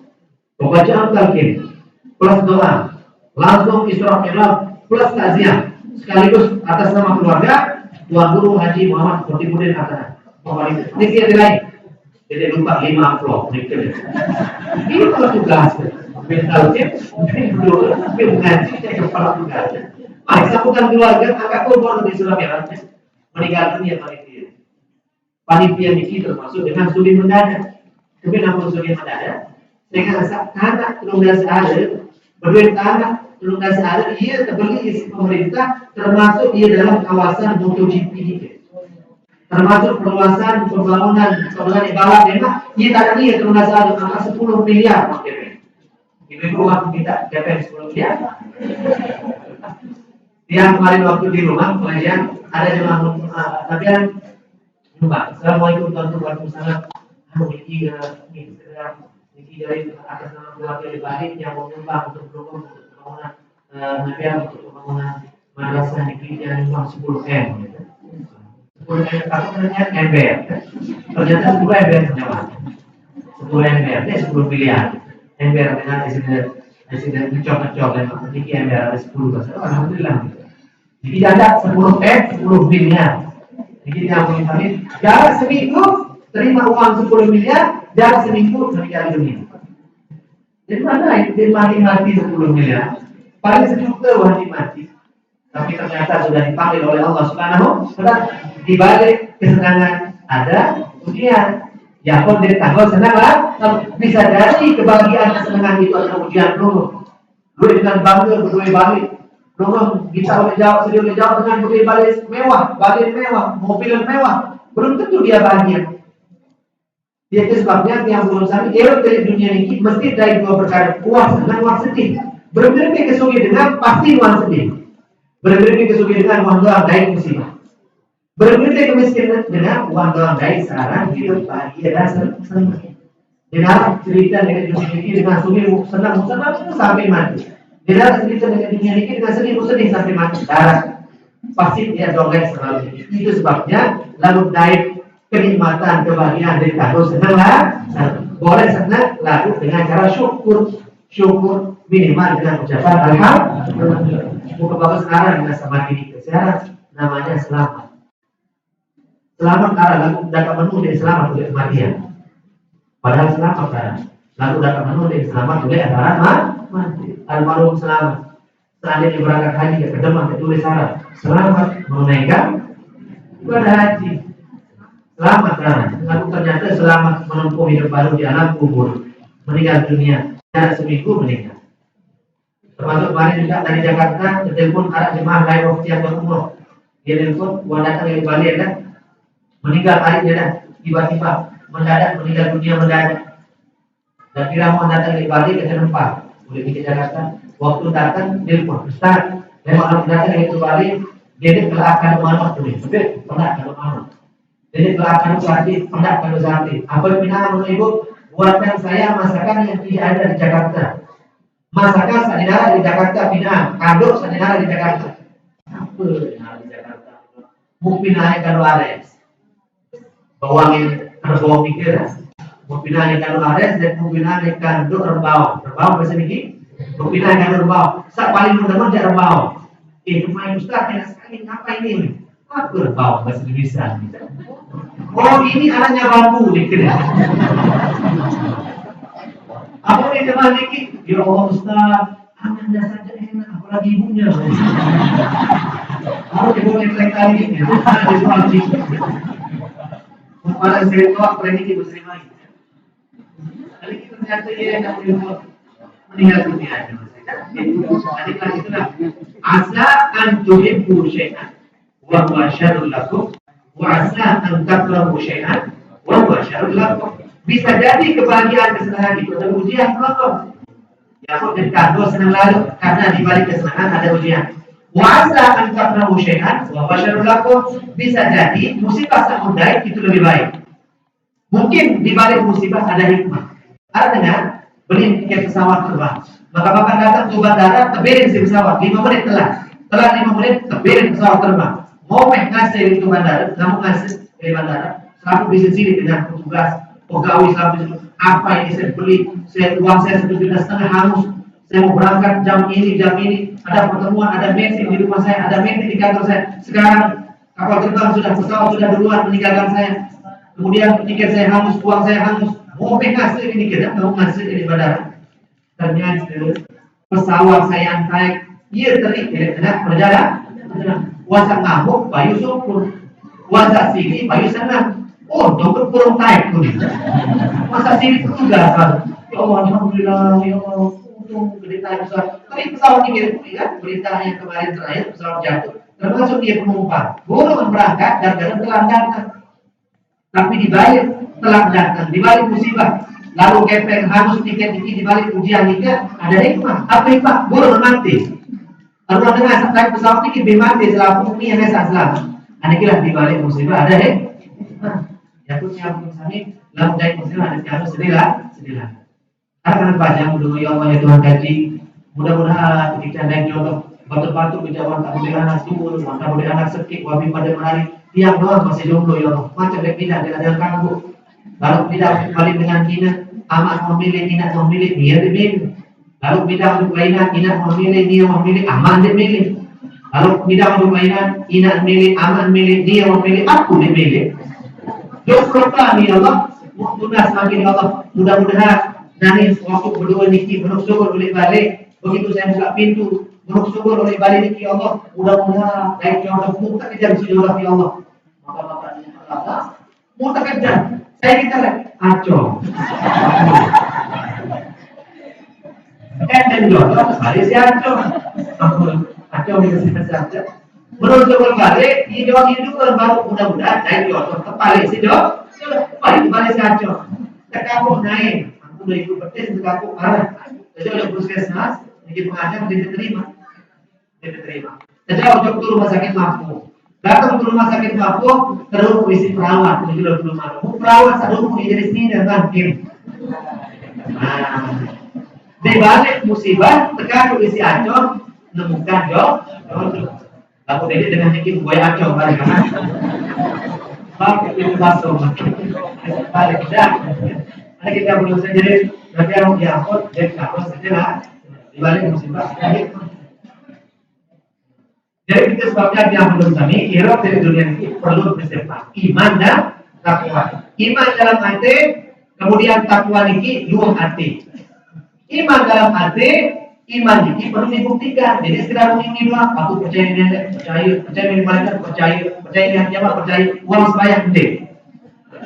Pembacaan talqin plus doa, langsung Isra Mi'raj plus takziah sekaligus atas nama keluarga Tuan Guru Haji Muhammad Khotibuddin Hasan. Ini dia lain. Jadi lupa 5 amplop ini kalau tugas mental tips ini dulu mengaji kepala tugas. Mari sambungkan keluarga angkat kubur di Isra Mi'raj meninggal dunia panitia ini termasuk dengan studi mendadak. Tapi namun studi mendadak dengan tanah penunggas ada, berduit tanah penunggas ada, ia terbeli isi pemerintah, termasuk ia dalam kawasan MotoGP ini. Termasuk perluasan pembangunan balap memang ia tak ada penunggas ada angka 10 miliar DP. Ibu rumah minta DP 10 miliar. Yang kemarin waktu di rumah pengajian ada jemaah tabian nyumbang. Assalamualaikum warahmatullahi wabarakatuh. Ini dari atas nama keluarga di Bali yang menyumbang untuk pembangunan Nabian untuk pembangunan madrasah negeri yang nyumbang 10M. 10M apa namanya ember. Ternyata 10 ember ternyata. 10 ember, 10 miliar. Ember dengan hasil ngecok dan memiliki ember ada 10 besar. Alhamdulillah. Jadi ada 10M, 10 miliar. Jadi yang kami jarak seminggu terima uang 10 miliar, jarak seminggu meninggal dunia. Jadi mana itu mati 10 miliar? Paling sejuta mati. Tapi ternyata sudah dipanggil oleh Allah Subhanahu wa Ta'ala. Di balik kesenangan ada ujian. Ya pun dari tanggal senang lah. Bisa dari kebahagiaan kesenangan itu adalah ujian dulu. Lu dengan bangga berdua balik. Lu bisa oleh jawab sedih oleh jawab dengan berdua balik mewah, balik mewah, mobil mewah. Belum tentu dia bahagia. Dia itu sebabnya yang belum sami elok dari dunia ini mesti dari dua perkara, puas dengan uang sedih. Berbeda kesugi dengan pasti uang sedih. Berbeda kesugi dengan uang doang dari musibah. Berbeda kemiskinan dengan uang doang dari sekarang hidup bahagia dan senang. Dengan cerita dengan dunia ini dengan senang sampai mati. Dengan cerita dengan dunia ini dengan sedih sampai mati. Darah pasti dia dongeng selalu. Itu sebabnya lalu naik kenikmatan kebahagiaan dari tahun senanglah. Boleh senang lalu dengan cara syukur minimal dengan ucapan alhamdulillah. Bukan bagus sekarang dengan semakin sekarang namanya selamat. Selamat karena lalu dapat menulis selamat oleh kematian. Padahal selamat karena lalu dapat menulis selamat oleh akhirat mati. Almarhum selamat. Seandainya berangkat haji ke Demak ditulis syarat selamat menunaikan ibadah haji. Selamat karena lalu ternyata selamat menempuh hidup baru di alam kubur. Meninggal dunia dan seminggu meninggal. Termasuk kemarin juga dari Jakarta telepon arah jemaah lain waktu yang berumroh. Dia telepon, gua datang dari Bali ya kan? Meninggal hari dia dah tiba-tiba mendadak meninggal dunia mendadak. Dan kira mau datang dari Bali ke Tempat, boleh ke Jakarta. Waktu datang telepon, Ustaz, memang harus datang dari Bali. Dia kelakar mana tu ni? Sebab pernah kalau mana? Jadi kelakar berarti pernah kalau sehari. Apabila ibu buatkan saya masakan yang tidak ada di Jakarta. Masakan sadinara di Jakarta Pinang, kandung sadinara di Jakarta. Apa sadinara di Jakarta? Mupinai kalau ares. Bawangin terbawang mikir. Mupinai kalau ares dan mupinai kandung rembau. Rembau bahasa ini. Mupinai kandung rembau. Sak paling mudah jak rembau. Cuma Ustaz yang sekali apa ini? Apa rembau bahasa Indonesia? Oh ini anaknya bambu dikira. Apa yang dia dikit? Ya Allah Ustaz, anaknya saja enak, apalagi ibunya. Harus dibawa kali ini. Ada soal cici. Kepala saya tua, predik ibu sering main. Kali ini ternyata dia yang meninggal dunia. Jadi kan itulah. Asa an tuhibbu syai'an wa huwa syarrun lakum wa asa an takrahu syai'an wa huwa syarrun lakum. Bisa jadi kebahagiaan kesenangan itu ada ujian penonton. Ya kok jadi kado senang lalu karena di balik kesenangan ada ujian. Wasa antakrahu syai'an wa syarrun lakum. Bisa jadi musibah samudai itu lebih baik. Mungkin di balik musibah ada hikmah. Artinya beli tiket pesawat terbang. Maka bapak datang ke bandara terberin si pesawat 5 menit telat 5 menit terberin pesawat terbang. Mau ngasih itu bandara, kamu ngasih dari bandara, selalu bisa sini dengan petugas. Pegawai sampai apa ini saya beli, uang saya 1,5 juta hangus. Saya mau berangkat jam ini, ada pertemuan, ada meeting di rumah saya, ada meeting di kantor saya. Sekarang kapal terbang pesawat sudah duluan meninggalkan saya. Kemudian tiket saya hangus, uang saya hangus. Mau ngasih ini kita, mau ngasih ini bandara. Ternyata pesawat saya yang naik, ia tidak berjalan. Wasa ngamuk, bayu syukur. Wasa sini, bayu senang. Oh, dokter kurang taik pun. Masa sini petugas kan? Ya Allah, alhamdulillah, ya Allah, untung gede taik besar. Tapi pesawat ini kan berita yang kemarin terakhir pesawat jatuh, termasuk dia penumpang. Boleh berangkat dan telah datang. Tapi dibalik telah datang, dibalik musibah. Lalu kepeng hangus tiket ini dibalik ujian ini ada hikmah. Apa hikmah? Boleh mati. Kalau dengan naik pesawat ini mati selalu ini yang saya selamat. Ada kira dibalik musibah ada hikmah. Ya punya kami lalu dari muslim ada kami sedihlah. Karena panjang dulu ya Allah ya Tuhan kaji. Mudah-mudahan ketika naik jodoh batu-batu kejauhan tak boleh anak subur, tak boleh anak sekik, wabi pada menari. Tiang doang masih jomblo ya Allah. Macam tidak ada kanggu. Lalu tidak kembali dengan kina, amat memilih, tidak memilih, dia dimilih. Lalu tidak untuk mainan, tidak memilih, dia memilih, aman dimilih. Lalu tidak untuk mainan, tidak memilih, aman memilih, dia memilih, aku dimilih. Doa ya Allah, tunas makin Allah. Mudah-mudahan nanti waktu berdua niki menuk syukur boleh balik. Begitu saya buka pintu, menuk syukur boleh balik niki Allah. Mudah-mudahan baik jodoh muka kejar si jodoh ya Allah. Maka Allah mau tak kejar. Kayak kita lihat, acong. Dan jodoh, balik si acong. Acong itu saja. Menurut Jokol balik, ini jodoh itu baru mudah-mudahan dari jodoh terbalik si jodoh. Balik si acong. Terkabung naik. Aku udah ikut petis, terkabung arah. Jadi udah puskesmas, jadi pengajar diterima. Jadi ojok ke rumah sakit Lampung. Datang ke rumah sakit Lampung, terus isi perawat, itu udah belum ada. Perawat satu jadi sini dan tim. Nah, di balik musibah, tekan isi acor, menemukan jodoh. Aku jadi dengan bikin buaya acor balik kan? Pakai itu basuh, balik dah. Ada kita belum sendiri, nanti yang diangkut, dia harus segera di balik musibah. Jadi itu sebabnya yang belum kami kira dari dunia ini perlu bersifat iman dan takwa. Iman dalam hati, kemudian takwa ini dua hati. Iman dalam hati, iman ini perlu dibuktikan. Jadi sekedar ini doang, aku percaya ini, percaya ini malaikat, percaya ini siapa, percaya uang sembahyang gede.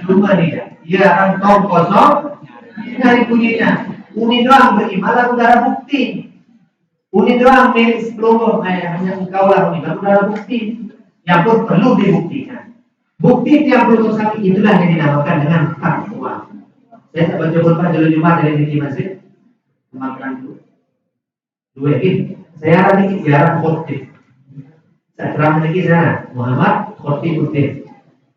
Cuma dia, ya kantong kosong, dari bunyinya. Uni doang beriman, lalu darah bukti. Uni doang milik seluruh hanya engkau lah uni, baru ada bukti yang pun perlu dibuktikan. Bukti yang perlu kami itulah yang dinamakan dengan takwa. Saya baca khutbah dulu Jumat dari Niki Masjid Kemakan itu. Dua ini saya ada di ziarah khotib. Saya terang lagi sana Muhammad khotib.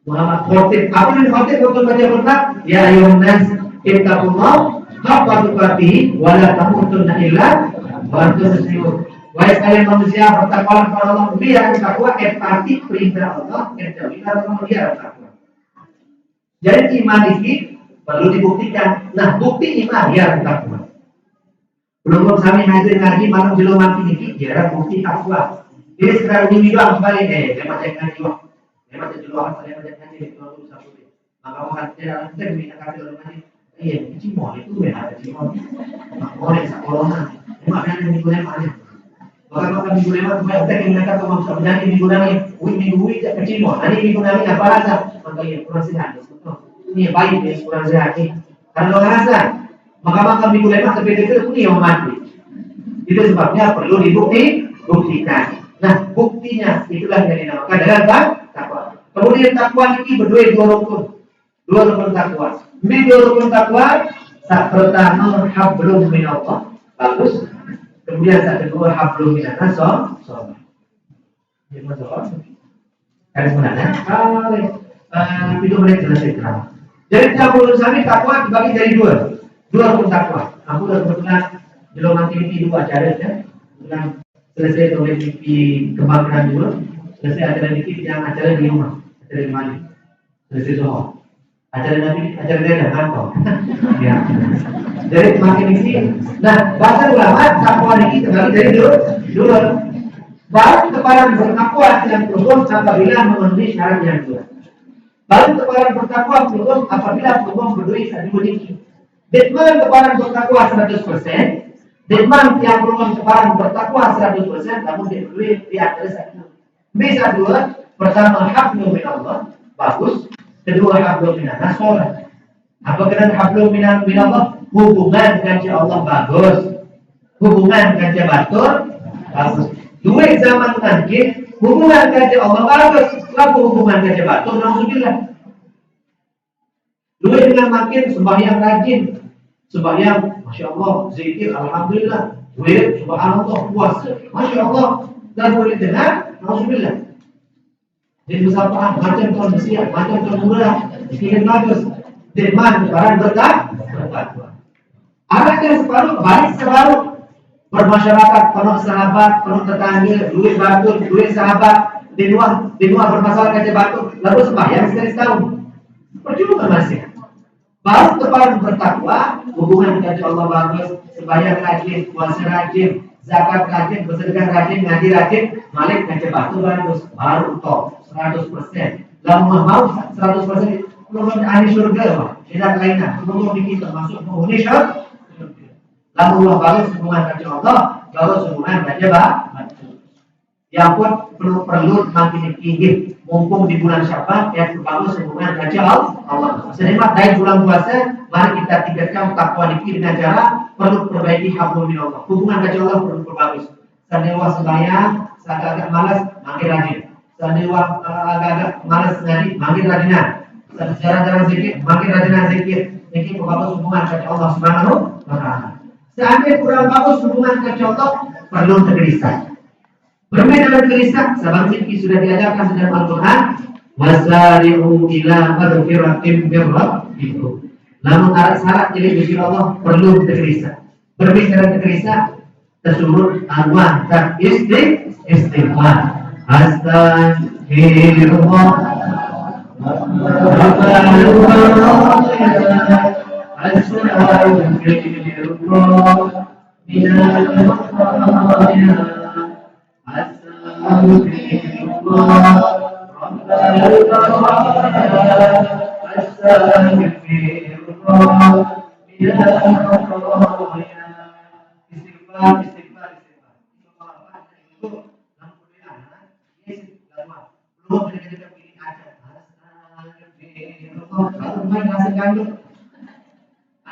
Muhammad khotib. Apa yang khotib untuk baca khutbah? Ya ayuhan nas ittaqullah haqqa tuqatih wa la tamutunna illa bantu muslimun. Wahai sekalian manusia, bertakwalah kepada Allah. Biar takwa arti perintah Allah, jauhilah Allah biar takwa. Jadi iman ini perlu dibuktikan. Nah, bukti iman biar takwa. Belum kami hadir ngaji malam belum mati ini, biar bukti takwa. Jadi sekarang ini doang kembali dia macam ngaji wah. Dia macam jualan saya macam ngaji itu aku satu. Maka orang tidak ada minta kata orang ngaji. Iya, cimol itu benar cimol. Orang corona. Makanya minggu lemahnya. Bahkan minggu lemah supaya kita ingatkan sama sebenarnya minggu nami, minggu kecil mau. Nanti minggu nami apa rasa? Maka ya kurang sehat. Ini baik ya kurang sehat ini. Karena orang rasa, maka minggu lemah seperti itu pun yang mati. Itu sebabnya perlu dibuktikan. Nah buktinya itulah yang dinamakan dengan takwa. Kemudian takwa ini dua rukun takwa. Ini dua rukun takwa. Pertama hablum minallah. Bagus. Kemudian saat kedua hablum minan nas. Ini masalah. Kan sebenarnya itu boleh selesai. Jadi cabul sami takwa dibagi jadi dua rukun takwa. Aku udah kebetulan belum nanti ini dua acara ya. Kebetulan selesai oleh di kebakaran dulu. Selesai acara ini yang acara di rumah, acara di mana? Selesai semua. Acara nanti acara dia ada kantor. Ya. Jadi makin isi. Nah, bahasa ulama takwa ini terbagi dari dua. Baru keparan bertakwa yang berhubung apabila memenuhi syarat yang dua. Baru keparan bertakwa berhubung apabila berhubung berdua dimiliki. Detman keparan bertakwa 100%. Detman yang berhubung keparan bertakwa 100%, namun dia berdua di atas satu. Bisa dua. Pertama hablum minallah, bagus. Kedua hablum minan nas. Apa kena hablum minallah? Hubungan dengan Allah bagus. Hubungan dengan batur bagus. Dua zaman nanti hubungan dengan Allah bagus. Lalu hubungan dengan batur alhamdulillah. Dua dengan makin sembahyang rajin. Sembahyang Masya Allah, zikir alhamdulillah. Dua subhanallah, puasa Masya Allah. Dan boleh dengar alhamdulillah. Jadi bersama macam tahun bersiap, macam tahun murah, bikin bagus. Deman barang bertakwa. Anaknya separuh, baik separuh. Bermasyarakat, penuh sahabat, penuh tetangga, duit batur, duit sahabat, di luar bermasalah kaca batur, lalu sembahyang sekali setahun. Percuma masih. Baru tepat bertakwa, hubungan dengan Allah bagus, sembahyang rajin, puasa rajin, zakat rajin, bersedekah rajin, ngaji rajin, malik kaca batur bagus, baru top 100%. Lalu mau 100%. Belum ahli surga, tidak lainnya. Belum kita masuk penghuni syurga. Lalu Allah bagus hubungan dengan Allah, bagus hubungan dengan Ya pun perlu makin tinggi mumpung di bulan Syawal yang bagus hubungan dengan Allah. Sedangkan dari bulan puasa, mari kita tingkatkan takwa diri dengan cara perlu perbaiki hablum minallah. Hubungan dengan Allah perlu perbagus. Seandainya sembahyang, agak malas, makin rajin. Seandainya agak malas ngaji, makin rajinan. Jarang-jarang zikir, makin rajinan zikir. Ini perbagus hubungan dengan Allah Subhanahu wa Ta'ala. Seandainya kurang bagus hubungan dengan Allah, perlu tergelisah. Berbeda dengan gelisah, sahabat zikir sudah diajarkan dalam Al-Quran. Wasari'u ila maghfiratin min rabbikum. Namun syarat jadi zikir Allah perlu tergelisah. Berbeda dengan gelisah, tersuruh anwan dan istighfar. Astagfirullah.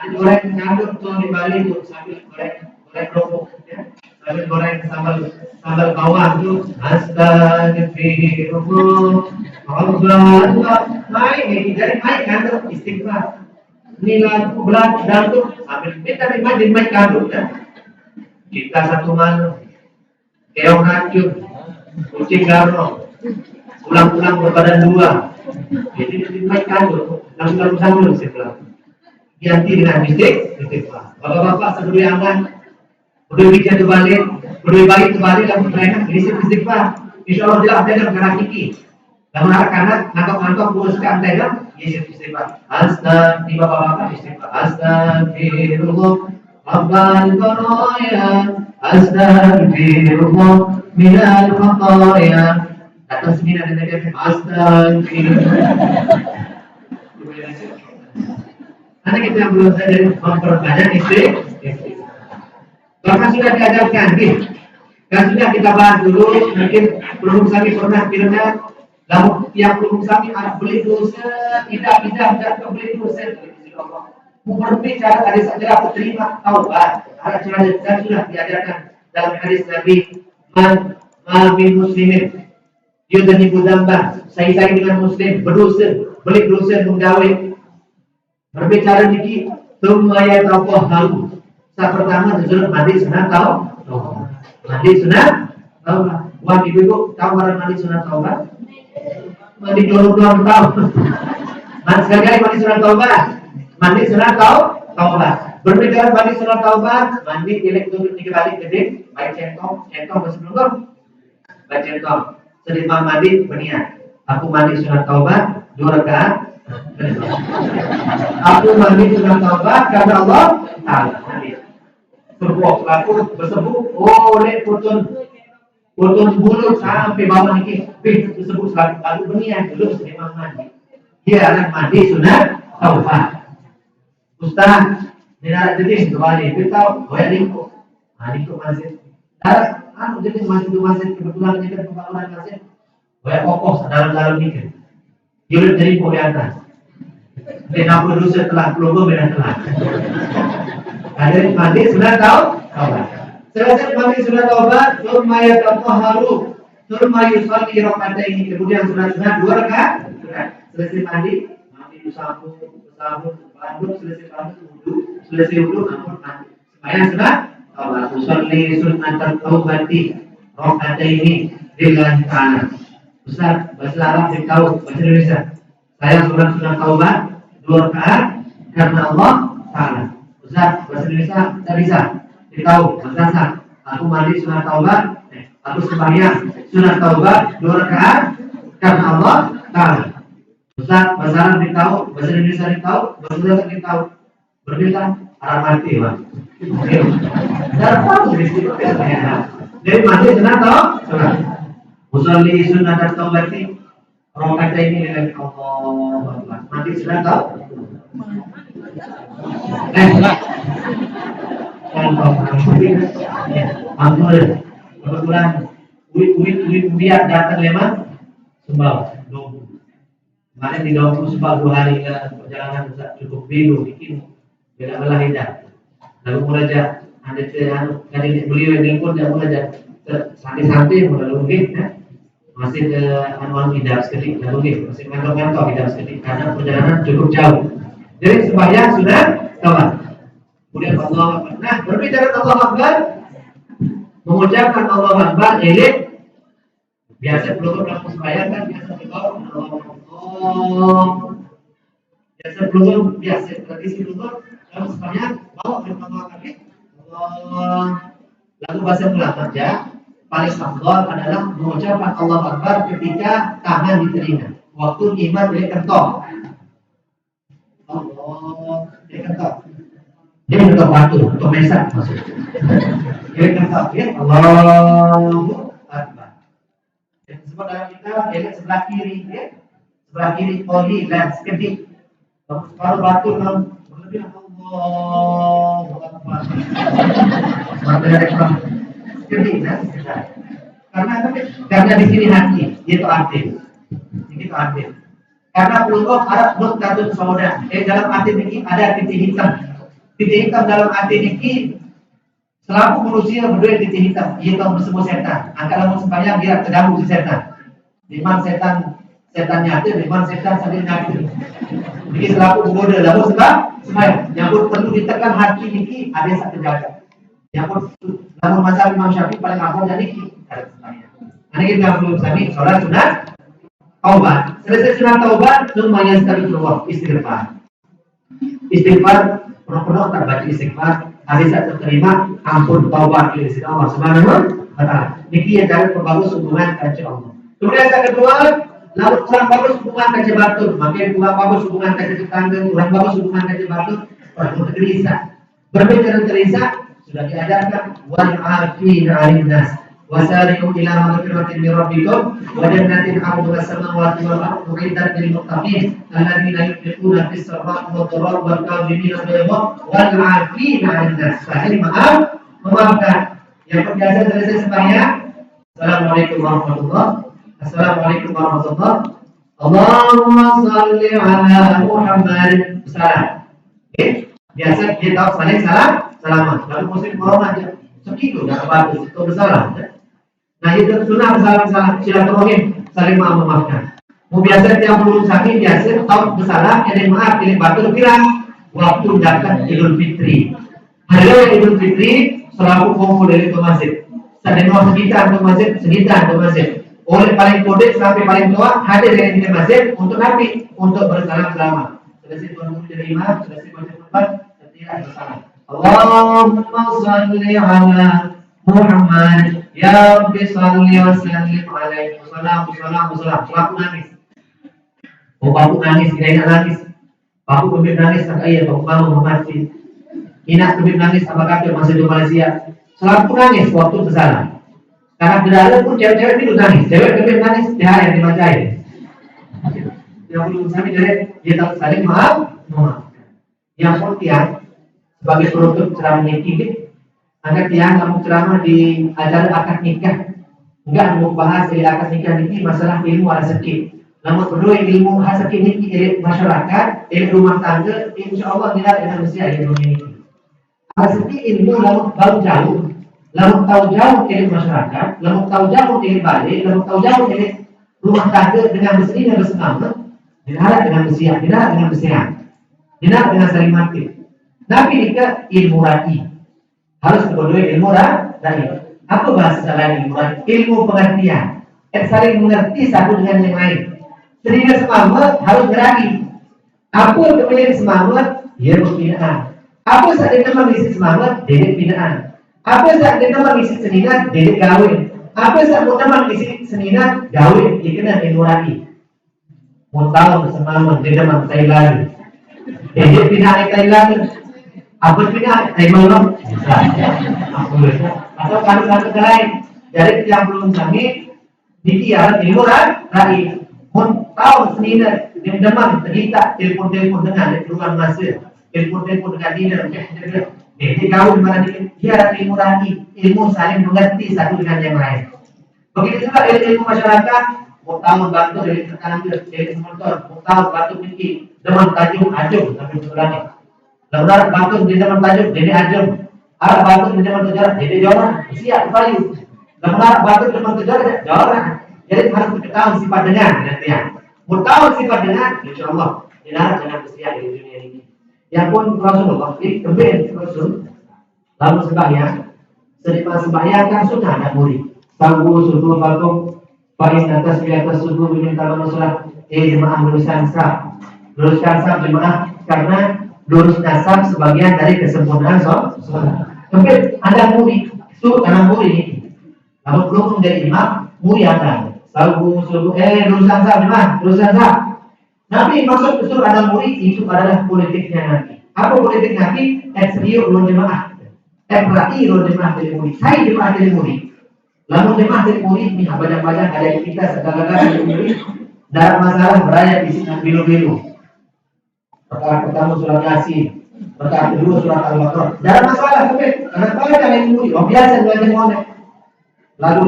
Goreng ngandung tuh di Bali tuh sambil goreng kerupuk ya. Sambil goreng sambal bawang tuh astagfirullah Allah main dari main kandung istighfar nilai berat jantung sambil kita di main kandung ya. Kita satu mana keong racun kucing garong pulang-pulang berbadan dua jadi di main kandung lalu sambil sebelah ganti dengan istighfar. Bapak-bapak sebelum aman, berdua bicara terbalik, lalu mereka berisi istighfar. Insya Allah tidak ada dalam kanan kiki. Lalu arah kanan, nangkap uruskan dalam istighfar. Astagfirullah, bapak-bapak istighfar. Astagfirullah, Rabbal Baraya. Astagfirullah, minal khataya. Datang semina dan dia astagfirullah. Karena kita belum sadar memperbanyak istighfar. Bahkan sudah diajarkan, kan sudah kita bahas dulu. Mungkin belum kami pernah firman, lalu tiap belum kami beli dosa, tidak beli dosa. Berbicara dari saja terima taubat. Ada cara sudah diajarkan dalam hadis Nabi, man muslimin yudhanibu dzamba, saya dengan muslim berdosa, beli dosa menggawe. Berbicara dikit, semuanya tahu. Saat pertama disuruh mandi sunat tahu. Mandi sunat tahu. Wah ibu tahu orang mandi sunat tahu kan? Mandi doang tahu. Sekali mandi sunat tahu kan? Mandi sunat tahu kan? Berbicara mandi sunat tahu kan? Mandi elektronik 3 kali gede, baik centong masih belum? Baik centong. Setelah mandi berniat. Aku mandi sunat tahu kan? 2 rakaat. Aku mandi sunat taubat karena Allah Ta'ala. Berbuat aku bersebu oleh putun bulu sampai bawah ini. Bersebu lalu berniat dulu memang mandi. Dia anak mandi sunat taubat. Ustaz, tidak jadi kembali. Kita boleh lingkup. Lingkup masjid. Aku jadi masjid kebetulan kita pembangunan masjid. Boleh kokoh dalam mikir. Dia udah jadi di atas. Dan aku dulu setelah keluar beda telah. Ada mandi sudah taubat. Selesai mandi sudah taubat, turmaya tatahharu, turmayu salli rakaatain. Kemudian sudah 2 rakaat. Selesai mandi disapu, banduk, selesai wudu, mandi. Sembahyang sudah taubat. Usolli sunnatan taubati rakaatain lillahi ta'ala. Ustaz, bahasa Arab saya tahu, bahasa Indonesia. Saya sunat taubat 2 rakaat karena Allah Ta'ala. Ustaz, bahasa Indonesia tidak bisa. Ditahu, bahasa aku mandi sunat taubat, aku sembahyang sunat taubat 2 rakaat karena Allah Ta'ala. Ustaz, bahasa Arab ditahu, bahasa Indonesia ditahu, bahasa Indonesia ditahu. Berbeda, Arab mati, Pak. Tidak tahu jadi mandi sunat taubat. Usolli sunat taubati rakaatain lillahi Allah. Mandi sudah tahu? Kebetulan Biar datang lemah Sumbawa 20. Kemarin di 20 Sumbawa 2 hari ke perjalanan cukup bingung bikin bela-bela hidup. Lalu mulai ada dari beliau yang pun dia mulai santai-santai mulai mungkin masih ke anuan hidup sedikit lalu masih ngantor hidup sedikit karena perjalanan cukup jauh. Jadi sembahyang sudah kawan. Kemudian Allah Akbar. Nah, berbicara Allah Akbar, mengucapkan Allah Akbar elit biasa belum dalam sembahyang kan biasa kita Allah. Biasa belum biasa tradisi belum dalam sembahyang bawa Allah Akbar. Allah. Lalu bahasa ulama aja paling afdal adalah mengucapkan Allah Akbar ketika tangan di telinga. Waktu imam dia kentok. Allah, dia kentok. Dia kentok batu, atau mesak maksudnya. Dia kentok, ya Allahu Akbar. Yang disebut dalam kita, dia sebelah kiri, ya. Sebelah kiri poli dan sekedik. Kalau batu kalau berlebih Allahu Akbar. Sampai dari sekedik, ya. Karena di sini hati, itu aktif. Itu aktif. Karena peluk Arab belum katun sauda. Dalam hati ini ada titik hitam. Titik hitam dalam hati ini selaku manusia berdua titik hitam. Ia tahu bersemu setan. Angkala mau sembahyang dia terganggu si setan. Dimana setan nyata, dimana setan sambil nyata. Jadi selaku menggoda lalu sebab sembahyang. Yang pun perlu ditekan hati ini ada yang terjaga. Yang pun dalam mazhab Imam Syafi'i paling afdal jadi kita sembahyang. Ini kita belum sami sholat sunat taubat. Selesai sunat taubat, semuanya sekali keluar istighfar. Istighfar, penuh-penuh terbaca istighfar. Hadis terterima, ampun taubat dari sisi Allah Subhanahu wa Ta'ala. Niki yang cara membangun hubungan dengan Allah. Kemudian yang kedua, lalu kurang bagus hubungan dengan batur. Makin kurang bagus hubungan dengan tetangga, kurang bagus hubungan dengan batur. Orang tergelisah. Berbicara tergelisah sudah diajarkan wal afina 'anil nas. Wasari'u ila maghfiratin min rabbikum wa jannatin 'arduha as-samawati wal ardu u'iddat lil muttaqin alladziina yunfiquna fis sarra'i wad dharra'i wal kaazimina al-ghayza wal 'afina 'anil nas. Ini maaf, memaafkan. Yang biasa selesai sembahyang, Assalamualaikum warahmatullahi wabarakatuh. Assalamualaikum warahmatullahi wabarakatuh. Allahumma shalli 'ala Muhammad. Salam. Biasa kita tahu saling salaman. Lalu muslim corona aja. Segitu dah bagus itu bersalah. Nah itu sunnah salam silaturahim saling memaafkan. Mau biasa tiap belum sakit biasa tahu bersalah yang maaf ini batul bilang waktu datang Idul Fitri. Hari Idul Fitri selaku kumpul dari ke masjid. Sedang sekitar ke masjid, sekitar ke masjid. Oleh paling kode sampai paling tua hadir dari di masjid untuk nabi untuk bersalam selamat. Selesai tuan guru dari imam, selesai baca khutbah, setiap bersalam. Allahumma shalli ala Muhammad. Ya Rabbi shalli wa sallim alaihi wasallam. Selaku nangis. Oh bapak nangis, kita ingat nangis. Bapak kebib nangis, tak ayah, bapak malu memati. Inak kebib nangis, apa kata masa di Malaysia. Selaku nangis waktu bersalah. Karena berada pun cewek-cewek itu nangis. Cewek kebib nangis, dia yang dimacai. Yang belum sampai dari dia tak saling maaf. Yang penting sebagai penutup ceramah ini, agar tiang kamu ceramah di acara akad nikah, enggak mau bahas dari akad nikah ini masalah ilmu rezeki. Namun berdua ilmu rezeki ini dari masyarakat, dari rumah tangga, insya Allah tidak dengan mesti ilmu ini. Rezeki ilmu baru jauh, lalu tahu jauh dari masyarakat, lalu tahu jauh dari balik, lalu tahu jauh dari rumah tangga dengan mesti dan bersemangat, diharap dengan mesiah, diharap dengan mesiah, diharap dengan saling mati. Nabi nikah ilmu ra'i. Harus kedua ilmu ra'i. Apa bahasa lain ilmu ra'i? Ilmu pengertian. Saling mengerti satu dengan yang lain. Sehingga semangat harus ra'i. Apa kemudian semangat? Ya pembinaan. Apa saat dia mengisi semangat? Didik binaan. Apa saat dia mengisi seninan? Didik gawin. Apa saat dia mengisi seninan? Gawin. Dikena ilmu ra'i. Mau tahu semangat dia memang Thailand. Didik binaan Thailand. Apa pindah? Malam. Atau kata lain. Jadi yang belum kami dikiar ilmu ra'i. Pun tahu sendiri yang demam cerita telepon dengan dari ruang masuk. Telepon dengan dinner. Jadi kau di mana dia ilmu ra'i, ilmu saling mengerti satu dengan yang lain. Begitu juga ilmu masyarakat, mau tahu batu dari tekanan dari motor, mau tahu batu tinggi, zaman tajam ajum sampai berlari. Benar batu di zaman tajam jadi ajum, arah batu di zaman tujuan jadi joran, siap kembali. Benar batu di zaman tujuan joran. Jadi harus diketahui sifat dengan ya. Mau tahu sifat dengan, insya Allah dilarang dengan bersiap di dunia ini. Yang pun Rasulullah ini kembali Rasul lalu sembahyang, setelah sembahyang kan sunnah ada murid. Sabu subuh batuk, paling atas di atas subuh meminta manusia, jemaah luruskan jemaah karena lurus nasab sebagian dari kesempurnaan sholat. Mungkin ada murid, itu karena murid ini, lalu belum menjadi imam, murid ada. Sabu subuh, luruskan sab jemaah, luruskan sab. Nabi masuk usul ada murid itu adalah politiknya Nabi. Apa politik Nabi? Eksterior ulun jemaah, FRI ulun jemaah dari murid. Saya jemaah dari murid. Lalu jemaah dari murid nih banyak-banyak ada yang kita segala-galanya dari murid. Dalam masalah beraya di sini bilu-bilu. Rakaat pertama surat Yasin, rakaat kedua surat Al-Baqarah. Dalam masalah sampai kenapa kalian murid? Oh biasa belajar monet. Lalu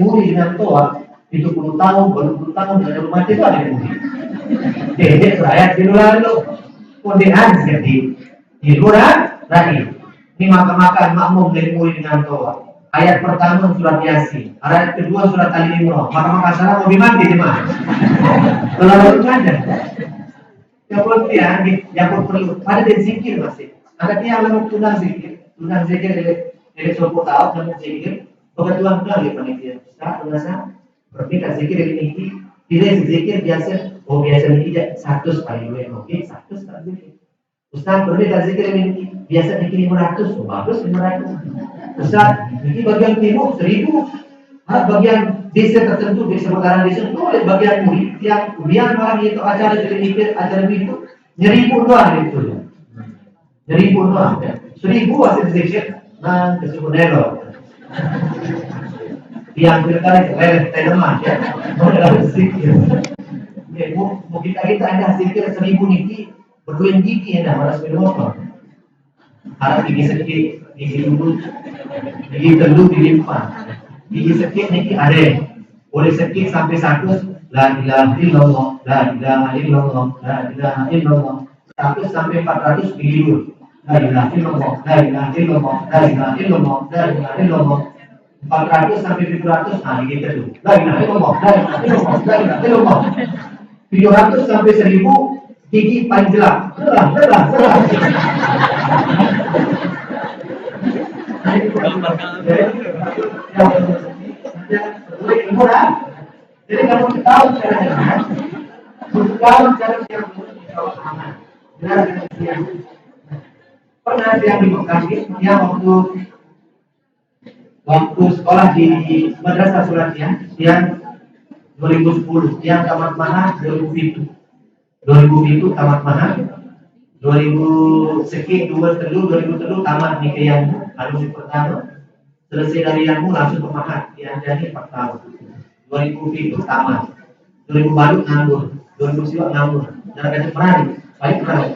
murid dengan toa 70 tahun, 80 tahun dari rumah itu ada yang murid. Jadi saya dulu lalu kemudian jadi hiburan lagi. Ini makan makmum dari murid dengan toa. Ayat pertama surat Yasin, ayat kedua surat Ali Imran. Maka salah mau mati jemaah. Kalau itu ada. Yang perlu pada dari zikir masih. Ada tiang lalu tunang zikir dari 10 tahun lalu zikir. Kebetulan lagi panitia. Ustaz merasa berbeda zikir ini. Pilih zikir biasa. Oh biasa ini tidak 100 kali oke 100 kali zikir. Ustaz berbeda zikir ini biasa bikin 500. Oh bagus 500. Ustaz, ini bagian timur 1000, bagian desa tertentu, desa pekarangan desa itu oleh bagian murid yang kemudian orang itu acara sedikit, acara itu 1000 doang itu, 1000 doang, 1000 hasil sedikit, nah kesebut nelo, yang terkait teman ya, dalam sedikit, mau kita ada sedikit 1000 niki, berdua gigi ya, harus bermotor. Harus gigi sedikit, gigi lurus, gigi telur, gigi empat, gigi sedikit ini ada, boleh sedikit sampai 100, la ilaha illallah, la ilaha illallah, la ilaha illallah, 100 sampai 400 gigi lurus, la ilaha illallah, la ilaha illallah, la ilaha illallah, la ilaha illallah, 400 sampai 700, nah gigi telur, la ilaha illallah, la ilaha illallah, la ilaha illallah, 700 sampai 1000 gigi paling gelap, gelap. Jadi kamu tahu caranya, pernah yang di Bekasi, yang waktu sekolah di Madrasah Suratnya, yang 2010, yang tamat mana 2007 tamat mana 2000 sekian 2003 tamat nih yang harus pertama selesai dari yang langsung ke mahat yang jadi 4 tahun 2007 tamat 2000 baru nganggur 2000 siwa nganggur dan ada merani baik merani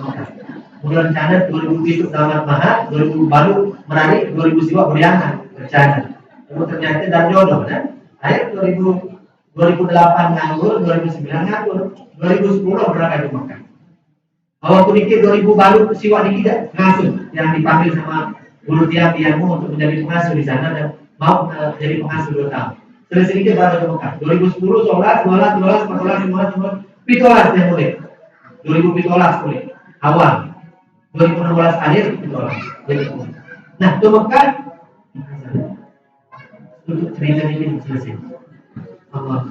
kemudian rencana 2007 tamat mahat 2000 baru merani 2000 siwa beriangan rencana lalu ternyata dan jodoh kan akhir 2008 nganggur 2009 nganggur 2010 berangkat ke Mekah. Waktu dikit 2000 baru siwa dikit ngasuh yang dipanggil sama guru tiang-tiangmu untuk menjadi pengasuh di sana dan mau jadi pengasuh 2 tahun. Selesai dikit berangkat ke Mekah. 2010 sholat, 14 pitolas yang mulai. 2000 mulai awal. 2016 akhir pitolas. Nah, ke Mekah untuk cerita ini selesai. Allah.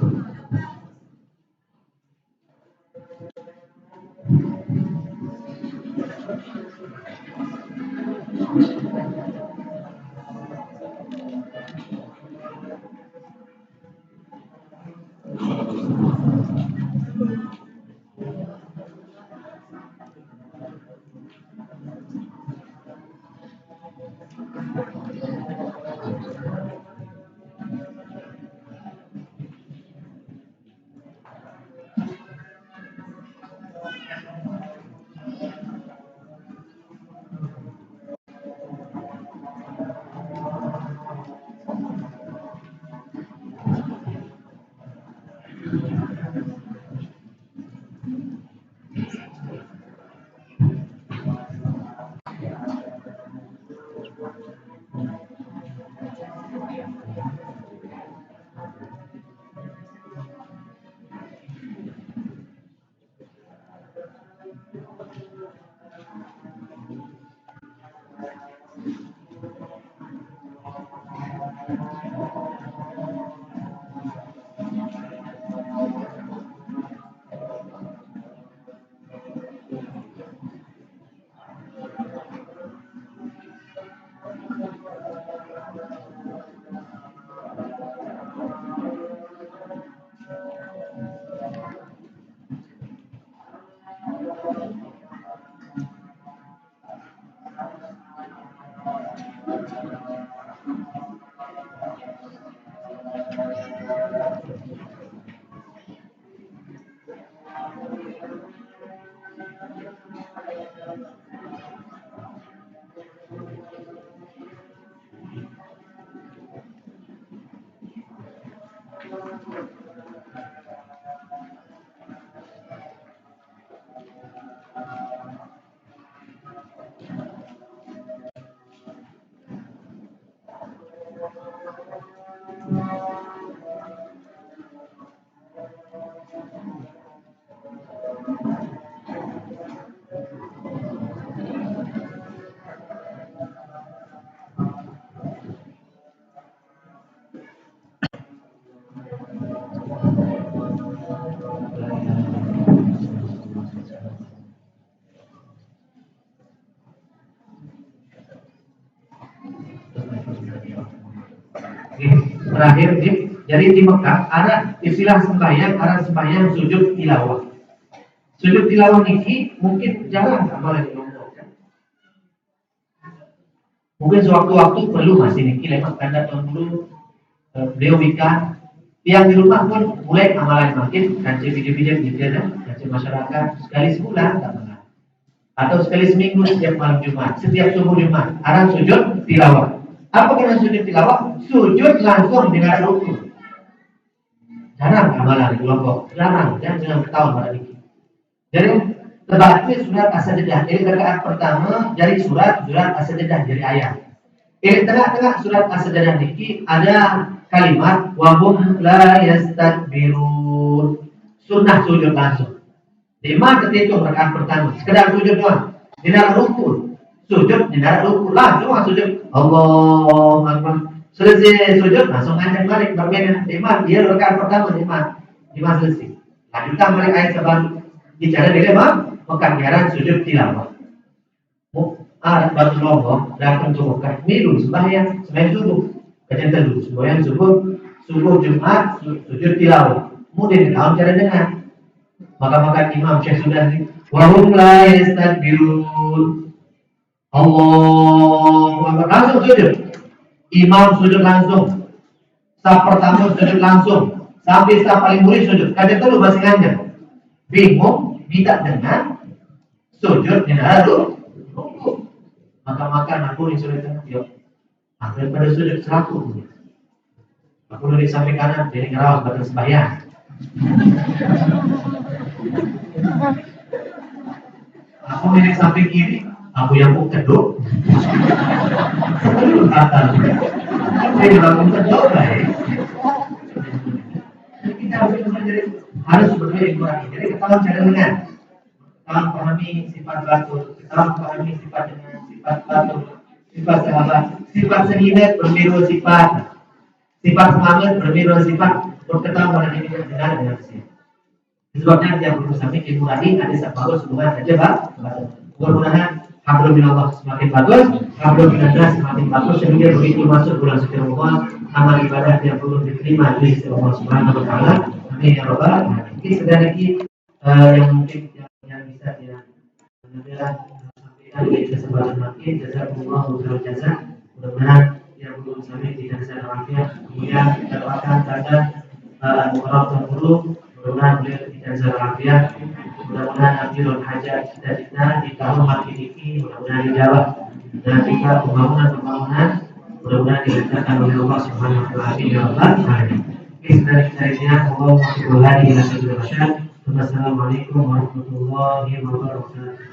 Terakhir, jadi di Mekah ada istilah sembahyang sujud tilawah. Sujud tilawah niki mungkin jarang amalan di Lombok kan. Mungkin sewaktu-waktu perlu masih niki lewat tanda tahun dulu beliau ikan yang di rumah pun mulai amalan makin kancing video-video gitu ya, kancing masyarakat sekali sebulan katakanlah atau sekali seminggu setiap malam Jumat, setiap subuh Jumat ada sujud tilawah. Apa kena sujud tilawah? Sujud langsung dengan rukun. Jarang amalan di Lombok, jarang jangan ketahuan pada niki. Jadi tebaknya surat as-sajdah. Ini rakaat pertama dari surat as-sajdah dari ayat. Ini tengah-tengah surat as-sajdah niki ada kalimat wa hum la yastakbirun. Sunnah sujud langsung. Lima ketika rakaat pertama, sekedar sujud doang. Tidak rukun. Sujud tidak rukun, langsung sujud. Allahu Akbar. Selesai sujud langsung ngajak balik berbeda. Lima dia rakaat pertama lima selesai. Lanjutkan balik ayat sebelum bicara di Mekah biaran sujud tilawah. Batu Lombok datang ke Mekah milu sembahyang subuh. Kajian dulu sembahyang subuh Jumat sujud tilawah. Kemudian tahun cara dengar. Maka Imam Syekh sudah wa hum la yastakbirun. Allahu Akbar langsung sujud. Imam sujud langsung. Saf pertama sujud langsung. Sampai saf paling murid sujud. Kajian dulu masih ngajar. Bingung, tidak dengar, sujud tidak rukuk. Maka aku disuruh tengah, yuk. Daripada sujud seraku. Aku dari samping kanan, jadi ngerawas batas sembahyang. Aku dari samping kiri, aku yang keduk. Aku kata, aku yang keduk, baik. Kita harus berbeda dikurangi. Jadi ketahuan cara dengar, ketahuan pahami sifat batul, ketahuan pahami sifat dengan sifat batul, sifat sahabat, sifat senidet bermiru sifat semangat bermiru sifat, berketahuan pada diri dengar dengan siapa. Sebabnya dia berusaha ilmu tadi ada sebagus hubungan saja batul. Mudah-mudahan hablum minallah semakin bagus, hablum minannas semakin bagus sehingga begitu masuk bulan suci Ramadan, amal ibadah yang perlu diterima oleh Allah Subhanahu wa taala. Amin ya rabbal alamin. Ini sudah lagi yang mungkin yang bisa dia sampaikan di kesempatan makin jazakumullahu khairan jazaa. Mudah-mudahan yang belum sampai tidak bisa terangkat. Kemudian kita doakan pada Al-Mukarram dulu. Mudah-mudahan beliau tidak bisa terangkat. Mudah-mudahan akhirul hajat cita-cita di tahun makin ini mudah-mudahan dijawab. Dan juga pembangunan mudah-mudahan dilaksanakan oleh Allah Subhanahu wa taala. Ya rabbal alamin. Assalamualaikum warahmatullahi wabarakatuh.